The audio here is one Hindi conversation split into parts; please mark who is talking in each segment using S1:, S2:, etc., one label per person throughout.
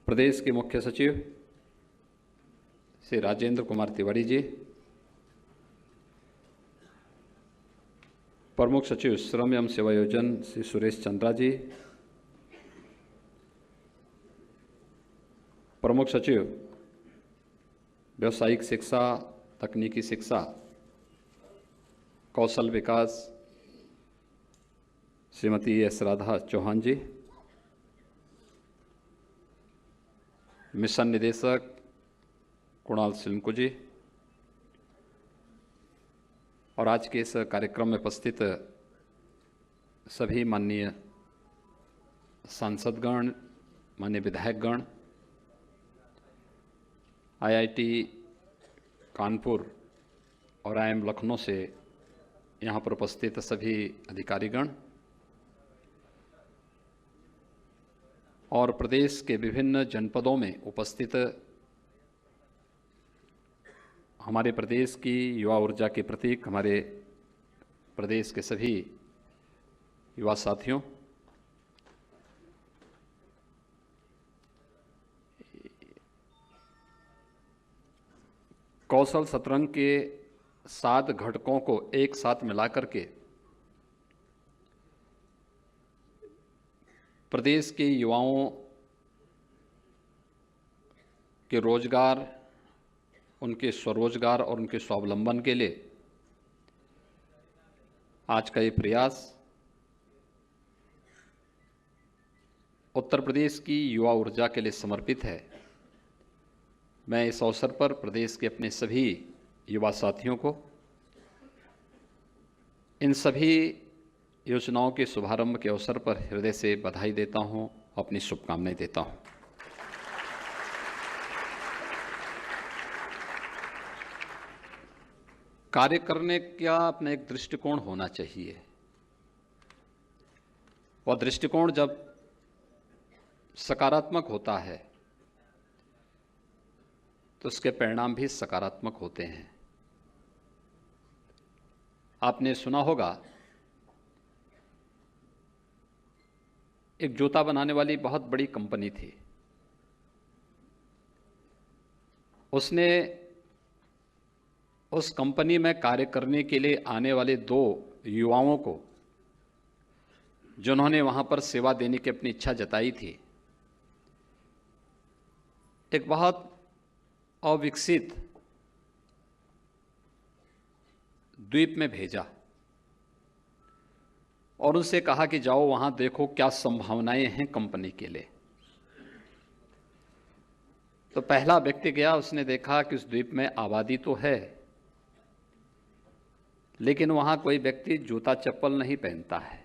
S1: प्रदेश के मुख्य सचिव श्री राजेंद्र कुमार तिवारी जी, प्रमुख सचिव श्रम एवं सेवायोजन श्री सुरेश चंद्रा जी, प्रमुख सचिव व्यावसायिक शिक्षा, तकनीकी शिक्षा, कौशल विकास श्रीमती एस राधा चौहान जी, मिशन निदेशक कुणाल सिल्मको जी, और आज के इस कार्यक्रम में उपस्थित सभी माननीय सांसदगण, माननीय विधायकगण, आईआईटी कानपुर और आईआईएम लखनऊ से यहाँ पर उपस्थित सभी अधिकारीगण और प्रदेश के विभिन्न जनपदों में उपस्थित हमारे प्रदेश की युवा ऊर्जा के प्रतीक हमारे प्रदेश के सभी युवा साथियों, कौशल शतरंग के 7 घटकों को एक साथ मिलाकर के प्रदेश के युवाओं के रोजगार, उनके स्वरोजगार और उनके स्वावलंबन के लिए आज का ये प्रयास उत्तर प्रदेश की युवा ऊर्जा के लिए समर्पित है। मैं इस अवसर पर प्रदेश के अपने सभी युवा साथियों को इन सभी योजनाओं के शुभारंभ के अवसर पर हृदय से बधाई देता हूं, अपनी शुभकामनाएं देता हूं। कार्य करने का अपना एक दृष्टिकोण होना चाहिए। वह दृष्टिकोण जब सकारात्मक होता है तो उसके परिणाम भी सकारात्मक होते हैं। आपने सुना होगा, एक जूता बनाने वाली बहुत बड़ी कंपनी थी, उसने उस कंपनी में कार्य करने के लिए आने वाले 2 युवाओं को, जिन्होंने वहां पर सेवा देने की अपनी इच्छा जताई थी, एक बहुत अविकसित द्वीप में भेजा और उनसे कहा कि जाओ वहां देखो क्या संभावनाएं हैं कंपनी के लिए। तो पहला व्यक्ति गया, उसने देखा कि उस द्वीप में आबादी तो है लेकिन वहां कोई व्यक्ति जूता चप्पल नहीं पहनता है।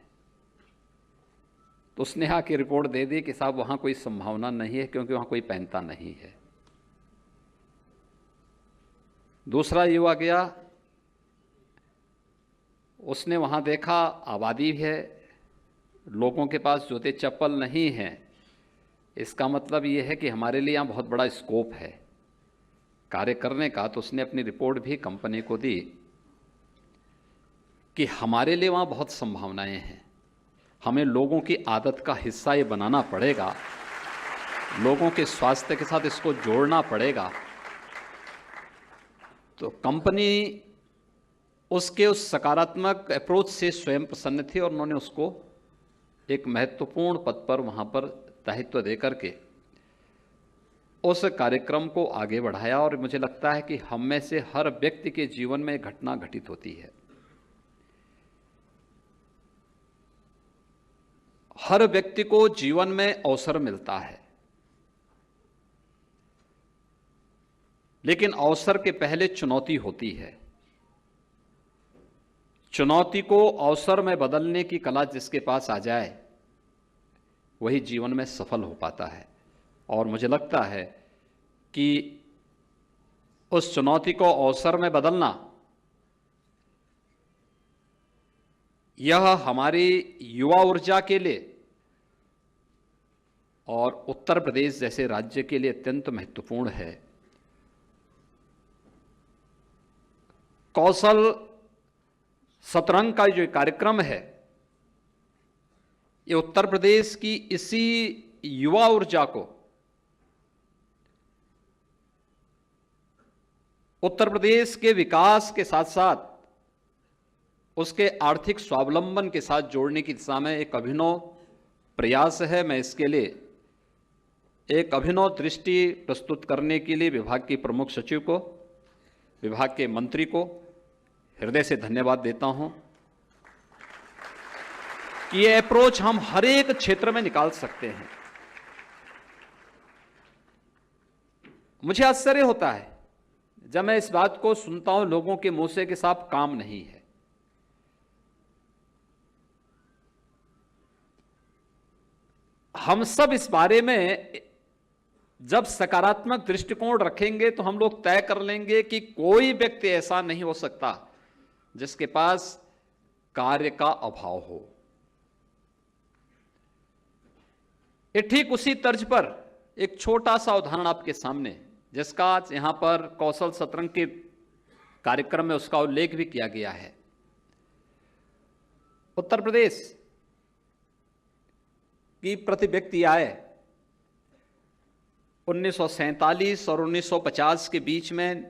S1: तो उसने आके रिपोर्ट दे दी कि साहब वहां कोई संभावना नहीं है क्योंकि वहां कोई पहनता नहीं है। दूसरा युवा गया, उसने वहां देखा आबादी है, लोगों के पास जूते चप्पल नहीं हैं, इसका मतलब ये है कि हमारे लिए यहाँ बहुत बड़ा स्कोप है कार्य करने का। तो उसने अपनी रिपोर्ट भी कंपनी को दी कि हमारे लिए वहाँ बहुत संभावनाएं हैं, हमें लोगों की आदत का हिस्सा ये बनाना पड़ेगा, लोगों के स्वास्थ्य के साथ इसको जोड़ना पड़ेगा। तो कंपनी उसके उस सकारात्मक अप्रोच से स्वयं प्रसन्न थी और उन्होंने उसको एक महत्वपूर्ण पद पर वहाँ पर दायित्व दे करके उस कार्यक्रम को आगे बढ़ाया। और मुझे लगता है कि हम में से हर व्यक्ति के जीवन में एक घटना घटित होती है, हर व्यक्ति को जीवन में अवसर मिलता है, लेकिन अवसर के पहले चुनौती होती है। चुनौती को अवसर में बदलने की कला जिसके पास आ जाए वही जीवन में सफल हो पाता है। और मुझे लगता है कि उस चुनौती को अवसर में बदलना यह हमारी युवा ऊर्जा के लिए और उत्तर प्रदेश जैसे राज्य के लिए अत्यंत महत्वपूर्ण है। कौशल शतरंग का जो कार्यक्रम है ये उत्तर प्रदेश की इसी युवा ऊर्जा को उत्तर प्रदेश के विकास के साथ साथ उसके आर्थिक स्वावलंबन के साथ जोड़ने की दिशा में एक अभिनव प्रयास है। मैं इसके लिए एक अभिनव दृष्टि प्रस्तुत करने के लिए विभाग की प्रमुख सचिव को, विभाग के मंत्री को हृदय से धन्यवाद देता हूं कि ये अप्रोच हम हर एक क्षेत्र में निकाल सकते हैं। मुझे आश्चर्य होता है जब मैं इस बात को सुनता हूं लोगों के मुंह से कि साहब काम नहीं है। हम सब इस बारे में जब सकारात्मक दृष्टिकोण रखेंगे तो हम लोग तय कर लेंगे कि कोई व्यक्ति ऐसा नहीं हो सकता जिसके पास कार्य का अभाव हो। ये ठीक उसी तर्ज पर एक छोटा सा उदाहरण आपके सामने, जिसका यहां पर कौशल सतरंग के कार्यक्रम में उसका उल्लेख भी किया गया है। उत्तर प्रदेश की प्रति व्यक्ति आय 1947 और 1950 के बीच में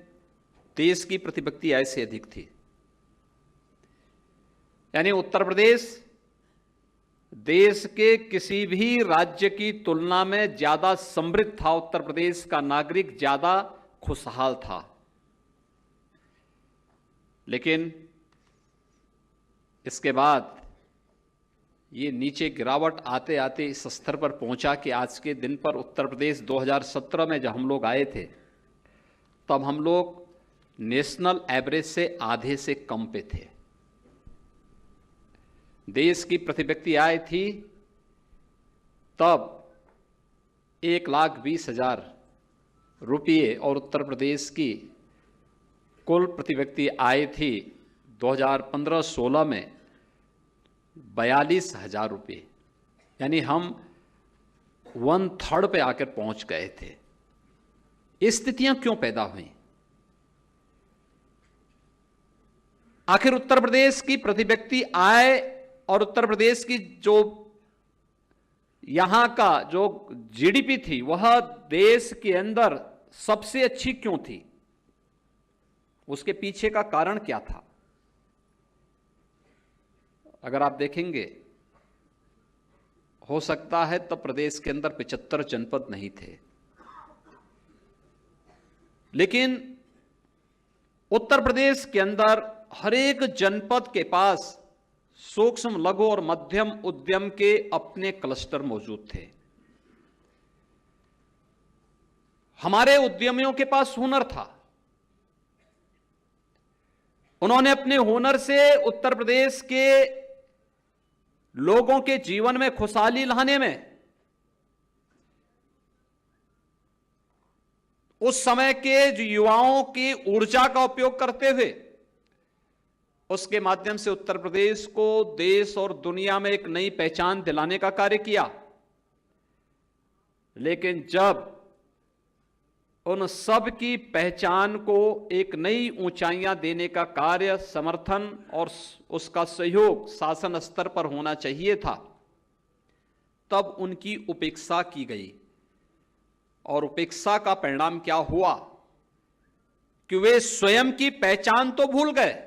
S1: देश की प्रति व्यक्ति आय से अधिक थी। यानी उत्तर प्रदेश देश के किसी भी राज्य की तुलना में ज्यादा समृद्ध था। उत्तर प्रदेश का नागरिक ज्यादा खुशहाल था। लेकिन इसके बाद ये नीचे गिरावट आते आते इस स्तर पर पहुंचा कि आज के दिन पर उत्तर प्रदेश 2017 में जब हम लोग आए थे तब हम लोग नेशनल एवरेज से आधे से कम पे थे। देश की प्रति व्यक्ति आय थी तब 1,20,000 रुपये और उत्तर प्रदेश की कुल प्रति व्यक्ति आय थी 2015-16 में 42,000 रुपये। यानी हम 1/3 पे आकर पहुंच गए थे। ये स्थितियां क्यों पैदा हुई? आखिर उत्तर प्रदेश की प्रति व्यक्ति आय और उत्तर प्रदेश की जो यहां का जो जीडीपी थी वह देश के अंदर सबसे अच्छी क्यों थी? उसके पीछे का कारण क्या था? अगर आप देखेंगे, हो सकता है तब प्रदेश के अंदर 75 जनपद नहीं थे, लेकिन उत्तर प्रदेश के अंदर हर एक जनपद के पास सूक्ष्म, लघु और मध्यम उद्यम के अपने क्लस्टर मौजूद थे। हमारे उद्यमियों के पास हुनर था। उन्होंने अपने हुनर से उत्तर प्रदेश के लोगों के जीवन में खुशहाली लाने में उस समय के जो युवाओं की ऊर्जा का उपयोग करते हुए उसके माध्यम से उत्तर प्रदेश को देश और दुनिया में एक नई पहचान दिलाने का कार्य किया। लेकिन जब उन सब की पहचान को एक नई ऊंचाइयां देने का कार्य, समर्थन और उसका सहयोग शासन स्तर पर होना चाहिए था, तब उनकी उपेक्षा की गई। और उपेक्षा का परिणाम क्या हुआ कि वे स्वयं की पहचान तो भूल गए,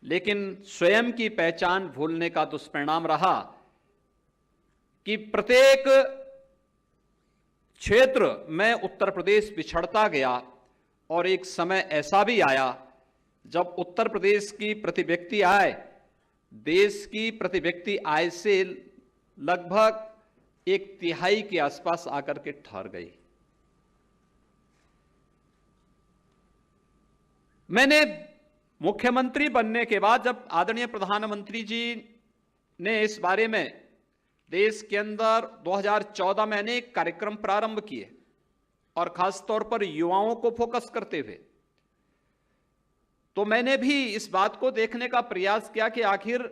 S1: लेकिन स्वयं की पहचान भूलने का दुष्परिणाम रहा कि प्रत्येक क्षेत्र में उत्तर प्रदेश पिछड़ता गया। और एक समय ऐसा भी आया जब उत्तर प्रदेश की प्रति व्यक्ति आय देश की प्रति व्यक्ति आय से लगभग 1/3 के आसपास आकर के ठहर गई। मैंने मुख्यमंत्री बनने के बाद जब आदरणीय प्रधानमंत्री जी ने इस बारे में देश के अंदर 2014 में अनेक कार्यक्रम प्रारंभ किए और खासतौर पर युवाओं को फोकस करते हुए, तो मैंने भी इस बात को देखने का प्रयास किया कि आखिर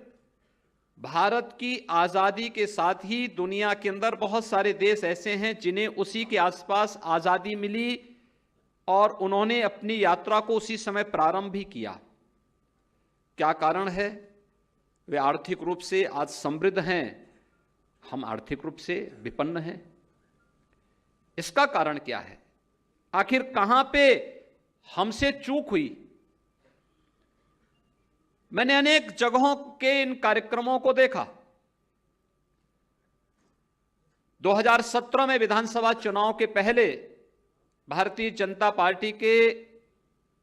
S1: भारत की आजादी के साथ ही दुनिया के अंदर बहुत सारे देश ऐसे हैं जिन्हें उसी के आसपास आजादी मिली और उन्होंने अपनी यात्रा को उसी समय प्रारंभ भी किया। क्या कारण है? वे आर्थिक रूप से आज समृद्ध हैं, हम आर्थिक रूप से विपन्न हैं। इसका कारण क्या है? आखिर कहां पे हमसे चूक हुई। मैंने अनेक जगहों के इन कार्यक्रमों को देखा। 2017 में विधानसभा चुनाव के पहले भारतीय जनता पार्टी के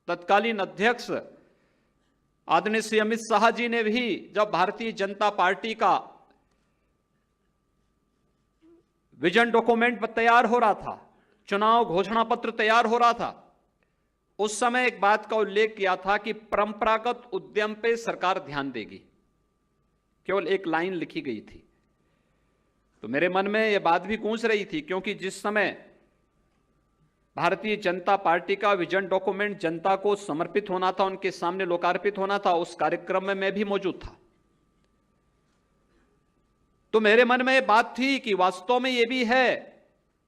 S1: तत्कालीन अध्यक्ष आदरणीय श्री अमित शाह जी ने भी, जब भारतीय जनता पार्टी का विजन डॉक्यूमेंट तैयार हो रहा था, चुनाव घोषणा पत्र तैयार हो रहा था, उस समय एक बात का उल्लेख किया था कि परंपरागत उद्यम पे सरकार ध्यान देगी। केवल एक लाइन लिखी गई थी। तो मेरे मन में यह बात भी गूंज रही थी, क्योंकि जिस समय भारतीय जनता पार्टी का विजन डॉक्यूमेंट जनता को समर्पित होना था, उनके सामने लोकार्पित होना था, उस कार्यक्रम में मैं भी मौजूद था। तो मेरे मन में यह बात थी कि वास्तव में यह भी है,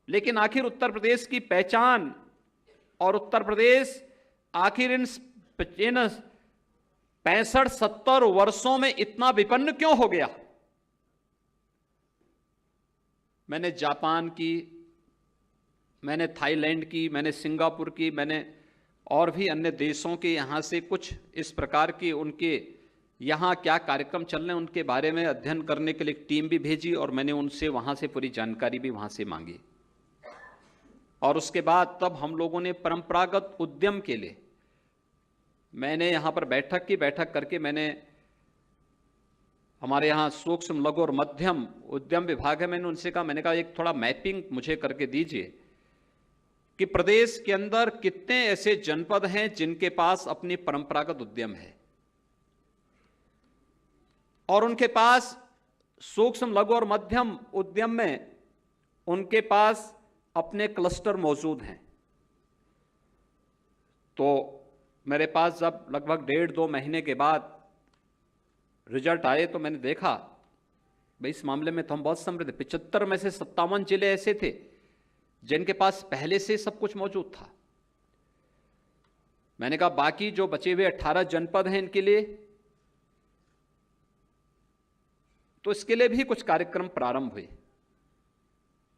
S1: लेकिन आखिर उत्तर प्रदेश की पहचान और उत्तर प्रदेश आखिर इन 65-70 वर्षों में इतना विपन्न क्यों हो गया। मैंने जापान की, मैंने थाईलैंड की, मैंने सिंगापुर की, मैंने और भी अन्य देशों के यहाँ से कुछ इस प्रकार की उनके यहाँ क्या कार्यक्रम चल रहे हैं उनके बारे में अध्ययन करने के लिए एक टीम भी भेजी, और मैंने उनसे वहाँ से पूरी जानकारी भी वहाँ से मांगी। और उसके बाद तब हम लोगों ने परंपरागत उद्यम के लिए, मैंने यहाँ पर बैठक करके मैंने, हमारे यहाँ सूक्ष्म लघु और मध्यम उद्यम विभाग है, मैंने उनसे कहा, मैंने कहा एक थोड़ा मैपिंग मुझे करके दीजिए कि प्रदेश के अंदर कितने ऐसे जनपद हैं जिनके पास अपनी परंपरागत उद्यम है और उनके पास सूक्ष्म लघु और मध्यम उद्यम में उनके पास अपने क्लस्टर मौजूद हैं। तो मेरे पास जब लगभग 1.5-2 महीने के बाद रिजल्ट आए तो मैंने देखा भाई इस मामले में तो हम बहुत समृद्ध थे। 75 में से 57 जिले ऐसे थे जिनके पास पहले से सब कुछ मौजूद था। मैंने कहा बाकी जो बचे हुए 18 जनपद हैं इनके लिए, तो इसके लिए भी कुछ कार्यक्रम प्रारंभ हुए।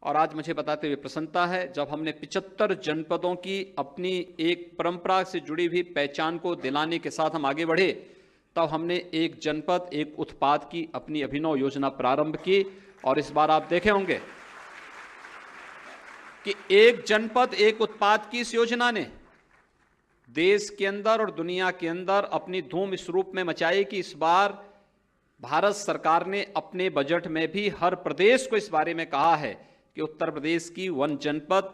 S1: और आज मुझे बताते हुए प्रसन्नता है, जब हमने 75 जनपदों की अपनी एक परंपरा से जुड़ी हुई पहचान को दिलाने के साथ हम आगे बढ़े, तब हमने एक जनपद एक उत्पाद की अपनी अभिनव योजना प्रारंभ की। और इस बार आप देखे होंगे कि एक जनपद एक उत्पाद की इस योजना ने देश के अंदर और दुनिया के अंदर अपनी धूम इस रूप में मचाई कि इस बार भारत सरकार ने अपने बजट में भी हर प्रदेश को इस बारे में कहा है कि उत्तर प्रदेश की वन जनपद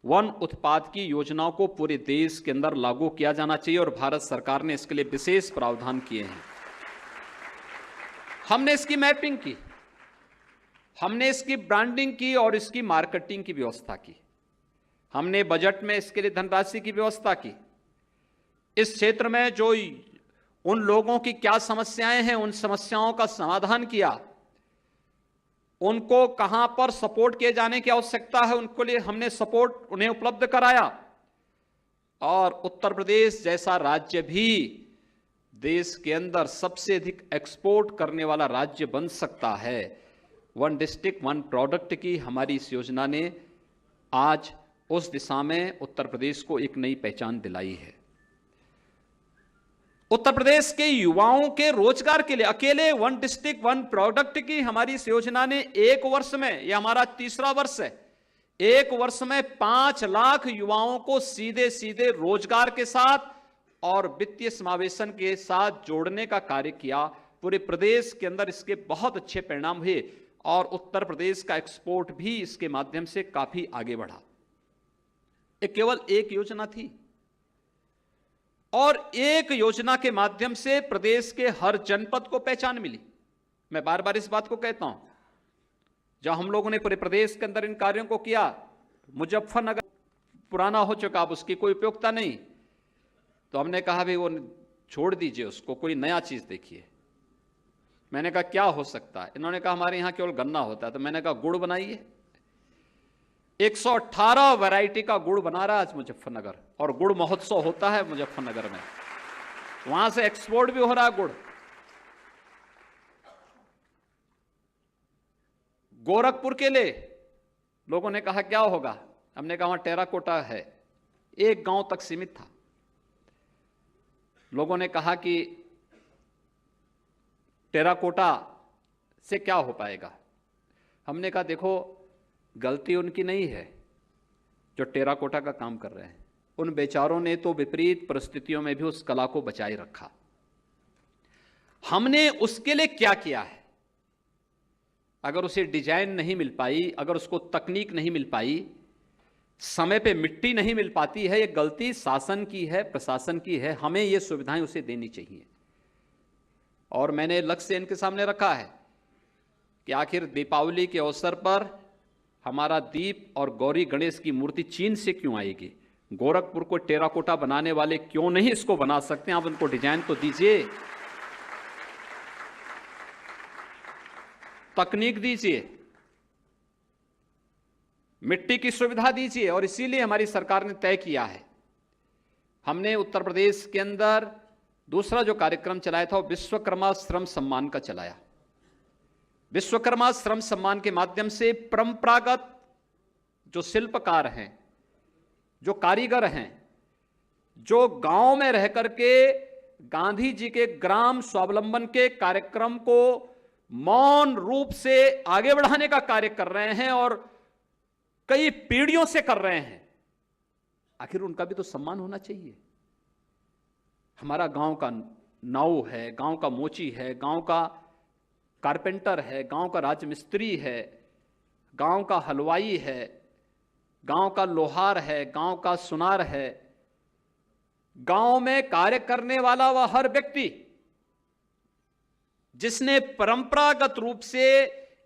S1: वन उत्पाद की योजनाओं को पूरे देश के अंदर लागू किया जाना चाहिए, और भारत सरकार ने इसके लिए विशेष प्रावधान किए हैं। हमने इसकी मैपिंग की, हमने इसकी ब्रांडिंग की और इसकी मार्केटिंग की व्यवस्था की। हमने बजट में इसके लिए धनराशि की व्यवस्था की। इस क्षेत्र में जो उन लोगों की क्या समस्याएं हैं, उन समस्याओं का समाधान किया, उनको कहां पर सपोर्ट किए जाने की आवश्यकता है उनको लिए हमने सपोर्ट उन्हें उपलब्ध कराया। और उत्तर प्रदेश जैसा राज्य भी देश के अंदर सबसे अधिक एक्सपोर्ट करने वाला राज्य बन सकता है। वन डिस्ट्रिक्ट वन प्रोडक्ट की हमारी इस योजना ने आज उस दिशा में उत्तर प्रदेश को एक नई पहचान दिलाई है। उत्तर प्रदेश के युवाओं के रोजगार के लिए अकेले वन डिस्ट्रिक्ट वन प्रोडक्ट की हमारी इस योजना ने एक वर्ष में, यह हमारा तीसरा वर्ष है, एक वर्ष में 5 लाख युवाओं को सीधे सीधे रोजगार के साथ और वित्तीय समावेशन के साथ जोड़ने का कार्य किया। पूरे प्रदेश के अंदर इसके बहुत अच्छे परिणाम हुए और उत्तर प्रदेश का एक्सपोर्ट भी इसके माध्यम से काफी आगे बढ़ा। ये केवल एक योजना थी और एक योजना के माध्यम से प्रदेश के हर जनपद को पहचान मिली। मैं बार बार इस बात को कहता हूं, जब हम लोगों ने पूरे प्रदेश के अंदर इन कार्यों को किया, मुजफ्फरनगर पुराना हो चुका, अब उसकी कोई उपयोगिता नहीं, तो हमने कहा भाई वो छोड़ दीजिए उसको, कोई नया चीज देखिए। मैंने कहा क्या हो सकता है? इन्होंने कहा हमारे यहां केवल गन्ना होता है। तो मैंने कहा गुड़ बनाइए। 118 वैरायटी का गुड़ बना रहा है आज मुजफ्फरनगर, और गुड़ महोत्सव होता है मुजफ्फरनगर में, वहां से एक्सपोर्ट भी हो रहा है गुड़। गोरखपुर के लिए लोगों ने कहा क्या होगा? हमने कहा वहां टेराकोटा है, एक गांव तक सीमित था। लोगों ने कहा कि टेराकोटा से क्या हो पाएगा। हमने कहा देखो, गलती उनकी नहीं है जो टेराकोटा का काम कर रहे हैं, उन बेचारों ने तो विपरीत परिस्थितियों में भी उस कला को बचाए रखा। हमने उसके लिए क्या किया है? अगर उसे डिजाइन नहीं मिल पाई, अगर उसको तकनीक नहीं मिल पाई, समय पे मिट्टी नहीं मिल पाती है, ये गलती शासन की है, प्रशासन की है। हमें ये सुविधाएं उसे देनी चाहिए। और मैंने लक्ष्य इनके सामने रखा है कि आखिर दीपावली के अवसर पर हमारा दीप और गौरी गणेश की मूर्ति चीन से क्यों आएगी? गोरखपुर को टेराकोटा बनाने वाले क्यों नहीं इसको बना सकते? आप उनको डिजाइन तो दीजिए, तकनीक दीजिए, मिट्टी की सुविधा दीजिए। और इसीलिए हमारी सरकार ने तय किया है, हमने उत्तर प्रदेश के अंदर दूसरा जो कार्यक्रम चलाया था वो विश्वकर्मा श्रम सम्मान का चलाया। विश्वकर्मा श्रम सम्मान के माध्यम से परंपरागत जो शिल्पकार हैं, जो कारीगर हैं, जो गांव में रह करके गांधी जी के ग्राम स्वावलंबन के कार्यक्रम को मौन रूप से आगे बढ़ाने का कार्य कर रहे हैं और कई पीढ़ियों से कर रहे हैं, आखिर उनका भी तो सम्मान होना चाहिए। हमारा गांव का नाऊ है, गांव का मोची है, गांव का कारपेंटर है, गांव का राजमिस्त्री है, गांव का हलवाई है, गांव का लोहार है, गांव का सुनार है। गांव में कार्य करने वाला वह हर व्यक्ति जिसने परंपरागत रूप से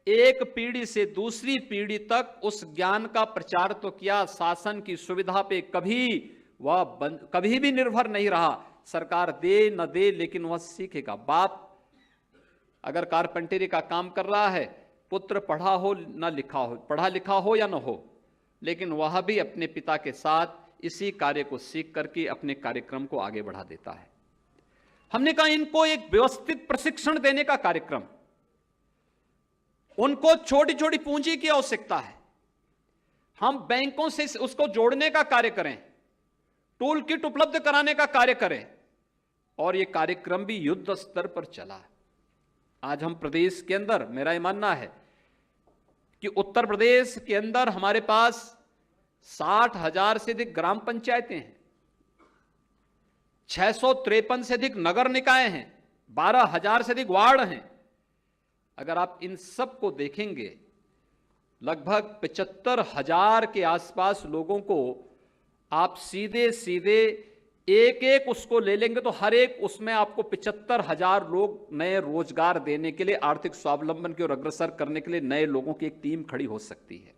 S1: एक पीढ़ी से दूसरी पीढ़ी तक उस ज्ञान का प्रचार तो किया, शासन की सुविधा पे कभी भी निर्भर नहीं रहा। सरकार दे न दे, लेकिन वह सीखेगा। बाप अगर कारपेंटरी का काम कर रहा है, पुत्र पढ़ा हो न लिखा हो, पढ़ा लिखा हो या न हो, लेकिन वह भी अपने पिता के साथ इसी कार्य को सीख करके अपने कार्यक्रम को आगे बढ़ा देता है। हमने कहा इनको एक व्यवस्थित प्रशिक्षण देने का कार्यक्रम, उनको छोटी छोटी पूंजी की आवश्यकता है, हम बैंकों से उसको जोड़ने का कार्य करें, टूल किट उपलब्ध कराने का कार्य करें। और यह कार्यक्रम भी युद्ध स्तर पर चला। आज हम प्रदेश के अंदर, मेरा यह मानना है कि उत्तर प्रदेश के अंदर हमारे पास 60,000 से अधिक ग्राम पंचायतें हैं, 653 से अधिक नगर निकाय हैं, 12,000 से अधिक वार्ड हैं। अगर आप इन सब को देखेंगे, लगभग 75,000 के आसपास लोगों को आप सीधे सीधे एक एक उसको ले लेंगे तो हर एक उसमें आपको 75,000 लोग नए रोजगार देने के लिए, आर्थिक स्वावलंबन की ओर अग्रसर करने के लिए नए लोगों की एक टीम खड़ी हो सकती है।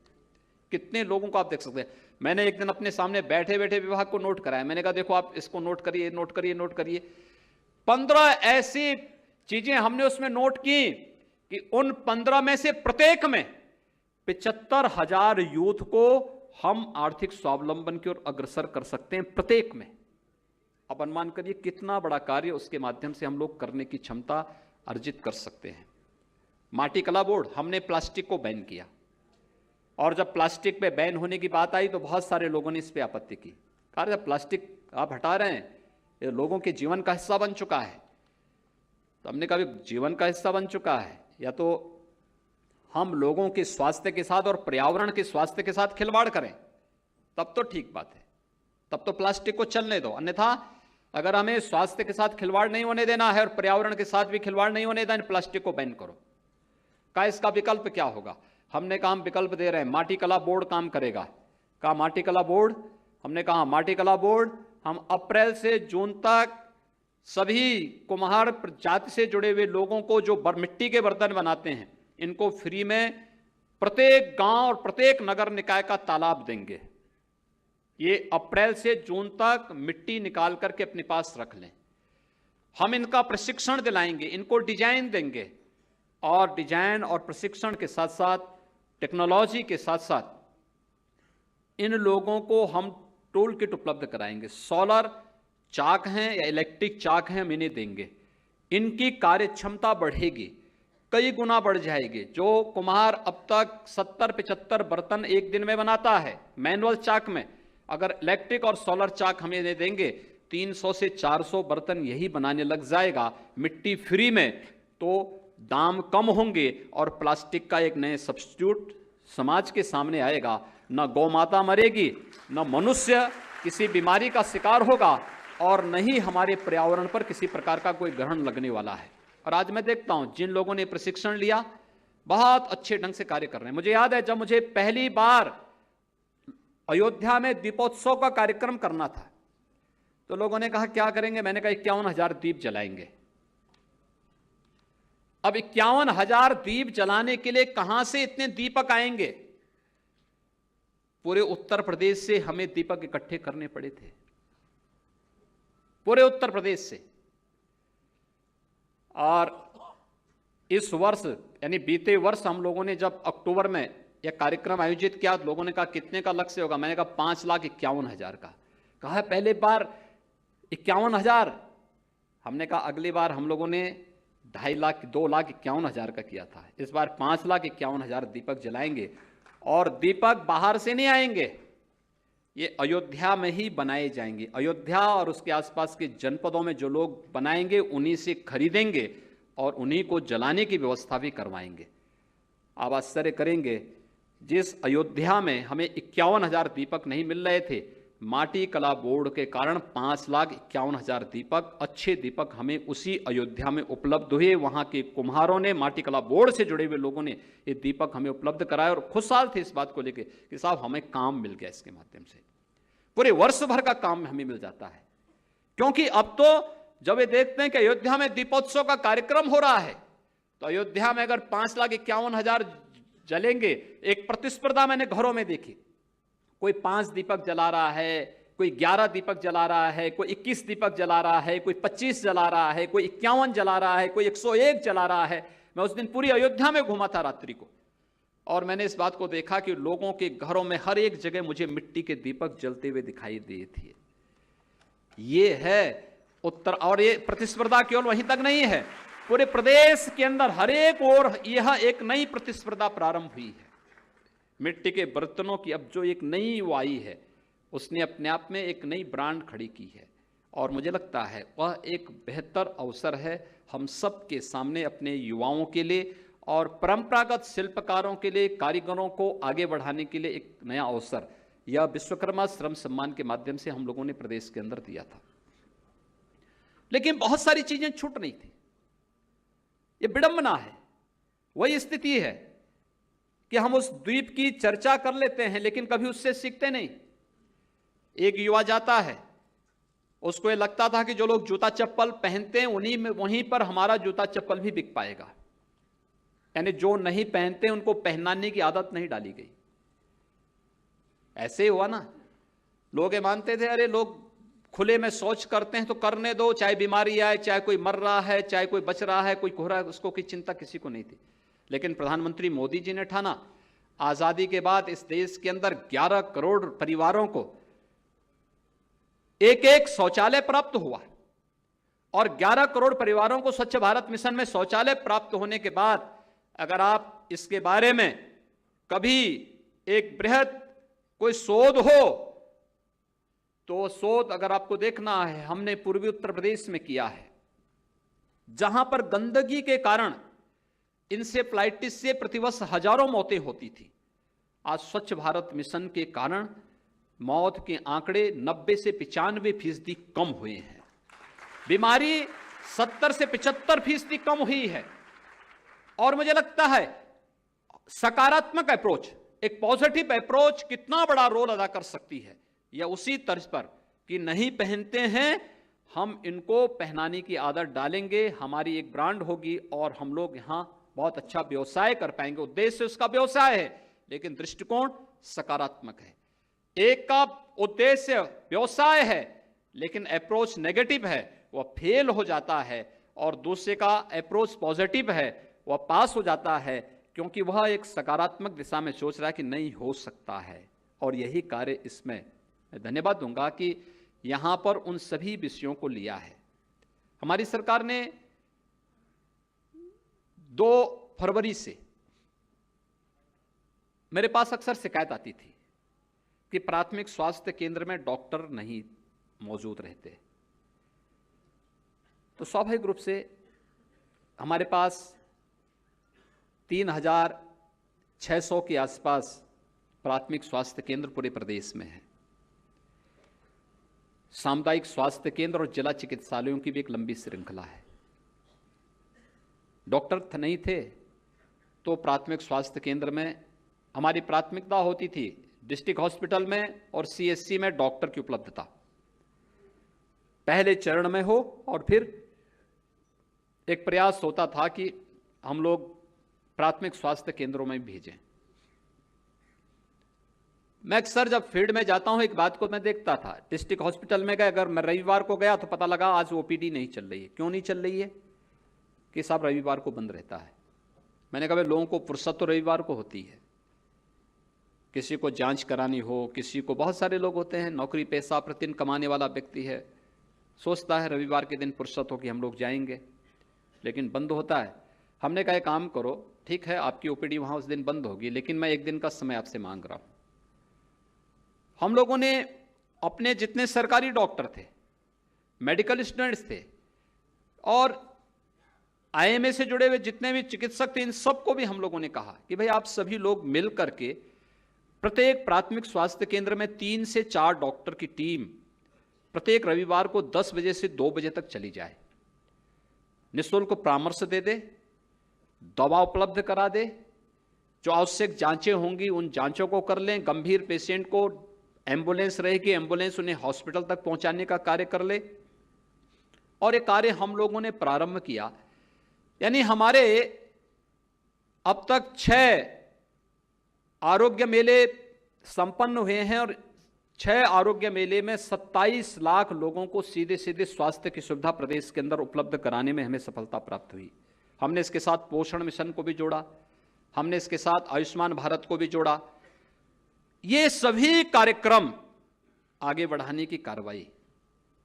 S1: कितने लोगों को आप देख सकते हैं। मैंने एक दिन अपने सामने बैठे बैठे विभाग को नोट कराया, मैंने कहा देखो आप इसको नोट करिए, नोट करिए, नोट करिए। 15 ऐसी चीजें हमने उसमें नोट की कि उन 15 में से प्रत्येक में 75,000 यूथ को हम आर्थिक स्वावलंबन की ओर अग्रसर कर सकते हैं, प्रत्येक में। अब अनुमान करिए कितना बड़ा कार्य उसके माध्यम से हम लोग करने की क्षमता अर्जित कर सकते हैं। माटी कला बोर्ड, हमने प्लास्टिक को बैन किया, और जब प्लास्टिक पे बैन होने की बात आई तो बहुत सारे लोगों ने इस पे आपत्ति की। कहा जब प्लास्टिक आप हटा रहे हैं, ये लोगों के जीवन का हिस्सा बन चुका है। तो हमने कहा जीवन का हिस्सा बन चुका है, या तो हम लोगों के स्वास्थ्य के साथ और पर्यावरण के स्वास्थ्य के साथ खिलवाड़ करें, तब तो ठीक बात है, तब तो प्लास्टिक को चलने दो। अन्यथा अगर हमें स्वास्थ्य के साथ खिलवाड़ नहीं होने देना है और पर्यावरण के साथ भी खिलवाड़ नहीं होने देना, प्लास्टिक को बैन करो। कहा इसका विकल्प क्या होगा? हमने कहा हम विकल्प दे रहे हैं, माटी कला बोर्ड काम करेगा। कहा माटी कला बोर्ड, हमने कहा माटी कला बोर्ड हम अप्रैल से जून तक सभी कुम्हार जाति से जुड़े हुए लोगों को जो मिट्टी के बर्तन बनाते हैं, इनको फ्री में प्रत्येक गांव और प्रत्येक नगर निकाय का तालाब देंगे। ये अप्रैल से जून तक मिट्टी निकाल करके अपने पास रख लें। हम इनका प्रशिक्षण दिलाएंगे, इनको डिजाइन देंगे, और डिजाइन और प्रशिक्षण के साथ साथ टेक्नोलॉजी के साथ साथ इन लोगों को हम टूल किट उपलब्ध कराएंगे। सोलर चाक हैं या इलेक्ट्रिक चाक हैं, हम इन्हें देंगे। इनकी कार्य क्षमता बढ़ेगी, कई गुना बढ़ जाएगी। जो कुम्हार अब तक 70-75 बर्तन एक दिन में बनाता है मैनुअल चाक में, अगर इलेक्ट्रिक और सोलर चाक हम इन्हें देंगे, 300 से 400 बर्तन यही बनाने लग जाएगा मिट्टी फ्री में, तो दाम कम होंगे और प्लास्टिक का एक नए सब्स्टिट्यूट समाज के सामने आएगा। न गौ माता मरेगी, न मनुष्य किसी बीमारी का शिकार होगा, और न ही हमारे पर्यावरण पर किसी प्रकार का कोई ग्रहण लगने वाला है। और आज मैं देखता हूं जिन लोगों ने प्रशिक्षण लिया बहुत अच्छे ढंग से कार्य कर रहे हैं। मुझे याद है जब मुझे पहली बार अयोध्या में दीपोत्सव का कार्यक्रम करना था, तो लोगों ने कहा क्या करेंगे, मैंने कहा 51,000 दीप जलाएंगे। अब 51,000 दीप जलाने के लिए कहां से इतने दीपक आएंगे? पूरे उत्तर प्रदेश से हमें दीपक इकट्ठे करने पड़े थे, पूरे उत्तर प्रदेश से। और इस वर्ष यानी बीते वर्ष हम लोगों ने जब अक्टूबर में यह कार्यक्रम आयोजित किया, तो लोगों ने कहा कितने का लक्ष्य होगा, मैंने कहा 5,51,000 का। कहा पहले बार 51,000, हमने कहा अगली बार हम लोगों ने 2,51,000 का किया था, इस बार 5,51,000 दीपक जलाएंगे। और दीपक बाहर से नहीं आएंगे, ये अयोध्या में ही बनाए जाएंगे। अयोध्या और उसके आसपास के जनपदों में जो लोग बनाएंगे उन्हीं से खरीदेंगे और उन्हीं को जलाने की व्यवस्था भी करवाएंगे। आप आश्चर्य करेंगे, जिस अयोध्या में हमें 51,000 दीपक नहीं मिल रहे थे, माटी कला बोर्ड के कारण 5,51,000 दीपक, अच्छे दीपक हमें उसी अयोध्या में उपलब्ध हुए। वहां के कुम्हारों ने, माटी कला बोर्ड से जुड़े हुए लोगों ने ये दीपक हमें उपलब्ध कराए और खुशहाल थे इस बात को लेकर कि साहब हमें काम मिल गया, इसके माध्यम से पूरे वर्ष भर का काम हमें मिल जाता है। क्योंकि अब तो जब ये देखते हैं कि अयोध्या में दीपोत्सव का कार्यक्रम हो रहा है, तो अयोध्या में अगर 5,51,000 जलेंगे, एक प्रतिस्पर्धा मैंने घरों में देखी, कोई 5 दीपक जला रहा है, कोई 11 दीपक जला रहा है, कोई 21 दीपक जला रहा है, कोई 25 जला रहा है, कोई 51 जला रहा है, कोई 101 जला रहा है। मैं उस दिन पूरी अयोध्या में घूमा था रात्रि को, और मैंने इस बात को देखा कि लोगों के घरों में हर एक जगह मुझे मिट्टी के दीपक जलते हुए दिखाई दिए थे। ये है उत्तर, और ये प्रतिस्पर्धा केवल वहीं तक नहीं है, पूरे प्रदेश के अंदर हर एक ओर यह एक नई प्रतिस्पर्धा प्रारंभ हुई है। मिट्टी के बर्तनों की अब जो एक नई वो आई है, उसने अपने आप में एक नई ब्रांड खड़ी की है, और मुझे लगता है वह एक बेहतर अवसर है हम सब के सामने, अपने युवाओं के लिए और परंपरागत शिल्पकारों के लिए, कारीगरों को आगे बढ़ाने के लिए एक नया अवसर यह विश्वकर्मा श्रम सम्मान के माध्यम से हम लोगों ने प्रदेश के अंदर दिया था। लेकिन बहुत सारी चीजें छूट रही थी। यह विडंबना है, वही स्थिति है कि हम उस द्वीप की चर्चा कर लेते हैं लेकिन कभी उससे सीखते नहीं। एक युवा जाता है, उसको ये लगता था कि जो लोग जूता चप्पल पहनते हैं उन्हीं में, वहीं पर हमारा जूता चप्पल भी बिक पाएगा, यानी जो नहीं पहनते उनको पहनाने की आदत नहीं डाली गई। ऐसे ही हुआ ना, लोग ये मानते थे अरे लोग खुले में शौच करते हैं तो करने दो, चाहे बीमारी आए, चाहे कोई मर रहा है, चाहे कोई बच रहा है, कोई कोहरा है, उसको कोई चिंता किसी को नहीं थी। लेकिन प्रधानमंत्री मोदी जी ने ठाना, आजादी के बाद इस देश के अंदर 11 करोड़ परिवारों को एक एक शौचालय प्राप्त हुआ, और 11 करोड़ परिवारों को स्वच्छ भारत मिशन में शौचालय प्राप्त होने के बाद अगर आप इसके बारे में कभी एक बृहद कोई शोध हो, तो शोध अगर आपको देखना है हमने पूर्वी उत्तर प्रदेश में किया है, जहां पर गंदगी के कारण इंसेफ्लाइटिस से प्रतिवर्ष हजारों मौतें होती थी। आज स्वच्छ भारत मिशन के कारण मौत के आंकड़े 90 से 95% कम हुए हैं, बीमारी 70 से 75% कम हुई है। और मुझे लगता है सकारात्मक अप्रोच, एक पॉजिटिव अप्रोच कितना बड़ा रोल अदा कर सकती है, या उसी तर्ज पर कि नहीं पहनते हैं हम इनको पहनाने की आदत डालेंगे, हमारी एक ब्रांड होगी और हम लोग यहां बहुत अच्छा व्यवसाय कर पाएंगे। उद्देश्य उसका व्यवसाय है लेकिन दृष्टिकोण सकारात्मक है। एक का उद्देश्य व्यवसाय है लेकिन अप्रोच नेगेटिव है, वह फेल हो जाता है, और दूसरे का अप्रोच पॉजिटिव है, वह पास हो जाता है, क्योंकि वह एक सकारात्मक दिशा में सोच रहा है कि नहीं हो सकता है। और यही कार्य इसमें मैं धन्यवाद दूंगा कि यहां पर उन सभी विषयों को लिया है। हमारी सरकार ने 2 फरवरी से, मेरे पास अक्सर शिकायत आती थी कि प्राथमिक स्वास्थ्य केंद्र में डॉक्टर नहीं मौजूद रहते, तो स्वाभाविक रूप से हमारे पास 3600 के आसपास प्राथमिक स्वास्थ्य केंद्र पूरे प्रदेश में है। सामुदायिक स्वास्थ्य केंद्र और जिला चिकित्सालयों की भी एक लंबी श्रृंखला है। डॉक्टर नहीं थे तो प्राथमिक स्वास्थ्य केंद्र में हमारी प्राथमिकता होती थी डिस्ट्रिक्ट हॉस्पिटल में और सीएचसी में डॉक्टर की उपलब्धता पहले चरण में हो, और फिर एक प्रयास होता था कि हम लोग प्राथमिक स्वास्थ्य केंद्रों में भेजें। मैं अक्सर जब फील्ड में जाता हूं एक बात को मैं देखता था, डिस्ट्रिक्ट हॉस्पिटल में गए, अगर मैं रविवार को गया तो पता लगा आज ओपीडी नहीं चल रही है। क्यों नहीं चल रही है? कि साहब रविवार को बंद रहता है। मैंने कहा लोगों को फुर्सत तो रविवार को होती है, किसी को जांच करानी हो, किसी को, बहुत सारे लोग होते हैं नौकरी पेशा प्रतिदिन कमाने वाला व्यक्ति है, सोचता है रविवार के दिन फुर्सत हो कि हम लोग जाएंगे, लेकिन बंद होता है। हमने कहा काम करो, ठीक है आपकी ओपीडी वहां उस दिन बंद होगी, लेकिन मैं एक दिन का समय आपसे मांग रहा हूं। हम लोगों ने अपने जितने सरकारी डॉक्टर थे, मेडिकल स्टूडेंट्स थे और आईएमए से जुड़े हुए जितने भी चिकित्सक थे, इन सबको भी हम लोगों ने कहा कि भाई आप सभी लोग मिल करके प्रत्येक प्राथमिक स्वास्थ्य केंद्र में 3 से 4 डॉक्टर की टीम प्रत्येक रविवार को 10 बजे से 2 बजे तक चली जाए, निःशुल्क परामर्श दे दे, दवा उपलब्ध करा दे, जो आवश्यक जांचें होंगी उन जांचों को कर लें, गंभीर पेशेंट को एम्बुलेंस रहेगी, एम्बुलेंस उन्हें हॉस्पिटल तक पहुंचाने का कार्य कर ले। और ये कार्य हम लोगों ने प्रारंभ किया। यानी हमारे अब तक 6 आरोग्य मेले संपन्न हुए हैं और 6 आरोग्य मेले में 27 लाख लोगों को सीधे सीधे स्वास्थ्य की सुविधा प्रदेश के अंदर उपलब्ध कराने में हमें सफलता प्राप्त हुई। हमने इसके साथ पोषण मिशन को भी जोड़ा, हमने इसके साथ आयुष्मान भारत को भी जोड़ा। ये सभी कार्यक्रम आगे बढ़ाने की कार्रवाई,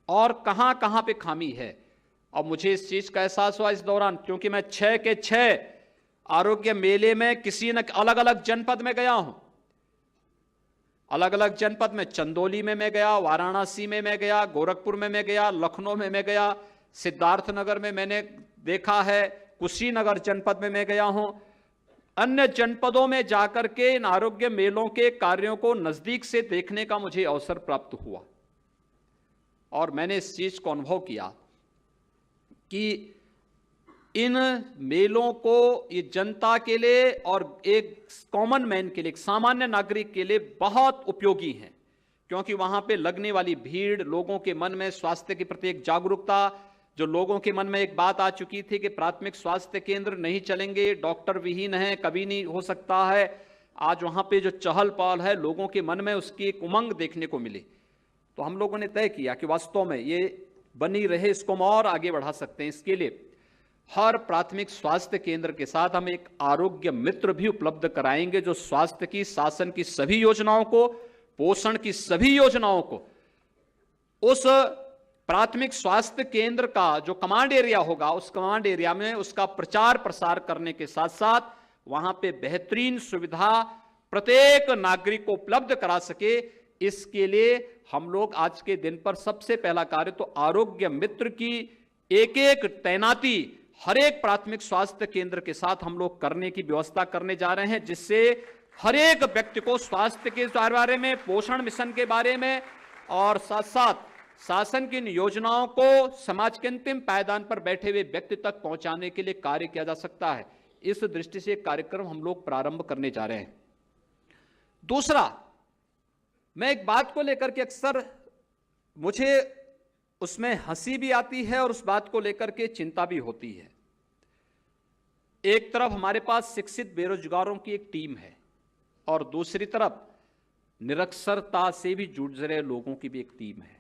S1: और कहां कहां पे खामी है। अब मुझे इस चीज का एहसास हुआ इस दौरान, क्योंकि मैं 6 के 6 आरोग्य मेले में किसी न अलग अलग जनपद में गया हूं। अलग अलग जनपद में, चंदौली में मैं गया, वाराणसी में मैं गया, गोरखपुर में मैं गया, लखनऊ में मैं गया, सिद्धार्थनगर में मैंने देखा है, कुशीनगर जनपद में मैं गया हूं। अन्य जनपदों में जाकर के इन आरोग्य मेलों के कार्यों को नजदीक से देखने का मुझे अवसर प्राप्त हुआ और मैंने इस चीज को अनुभव किया कि इन मेलों को ये जनता के लिए और एक कॉमन मैन के लिए, एक सामान्य नागरिक के लिए बहुत उपयोगी हैं, क्योंकि वहां पे लगने वाली भीड़, लोगों के मन में स्वास्थ्य के प्रति एक जागरूकता, जो लोगों के मन में एक बात आ चुकी थी कि प्राथमिक स्वास्थ्य केंद्र नहीं चलेंगे, डॉक्टर विहीन है, कभी नहीं हो सकता है, आज वहां पे जो चहल पहल है लोगों के मन में उसकी एक उमंग देखने को मिली। तो हम लोगों ने तय किया कि वास्तव में ये बनी रहे, इसको हम और आगे बढ़ा सकते हैं। इसके लिए हर प्राथमिक स्वास्थ्य केंद्र के साथ हम एक आरोग्य मित्र भी उपलब्ध कराएंगे, जो स्वास्थ्य की, शासन की सभी योजनाओं को, पोषण की सभी योजनाओं को उस प्राथमिक स्वास्थ्य केंद्र का जो कमांड एरिया होगा, उस कमांड एरिया में उसका प्रचार प्रसार करने के साथ साथ वहां पे बेहतरीन सुविधा प्रत्येक नागरिक को उपलब्ध करा सके। इसके लिए हम लोग आज के दिन पर सबसे पहला कार्य तो आरोग्य मित्र की एक एक तैनाती हर एक प्राथमिक स्वास्थ्य केंद्र के साथ हम लोग करने की व्यवस्था करने जा रहे हैं, जिससे हर एक व्यक्ति को स्वास्थ्य के बारे में, पोषण मिशन के बारे में और साथ साथ शासन की इन योजनाओं को समाज के अंतिम पायदान पर बैठे हुए व्यक्ति तक पहुंचाने के लिए कार्य किया जा सकता है। इस दृष्टि से एक कार्यक्रम हम लोग प्रारंभ करने जा रहे हैं। दूसरा, मैं एक बात को लेकर के अक्सर मुझे उसमें हंसी भी आती है और उस बात को लेकर के चिंता भी होती है। एक तरफ हमारे पास शिक्षित बेरोजगारों की एक टीम है और दूसरी तरफ निरक्षरता से भी जूझ रहे लोगों की भी एक टीम है।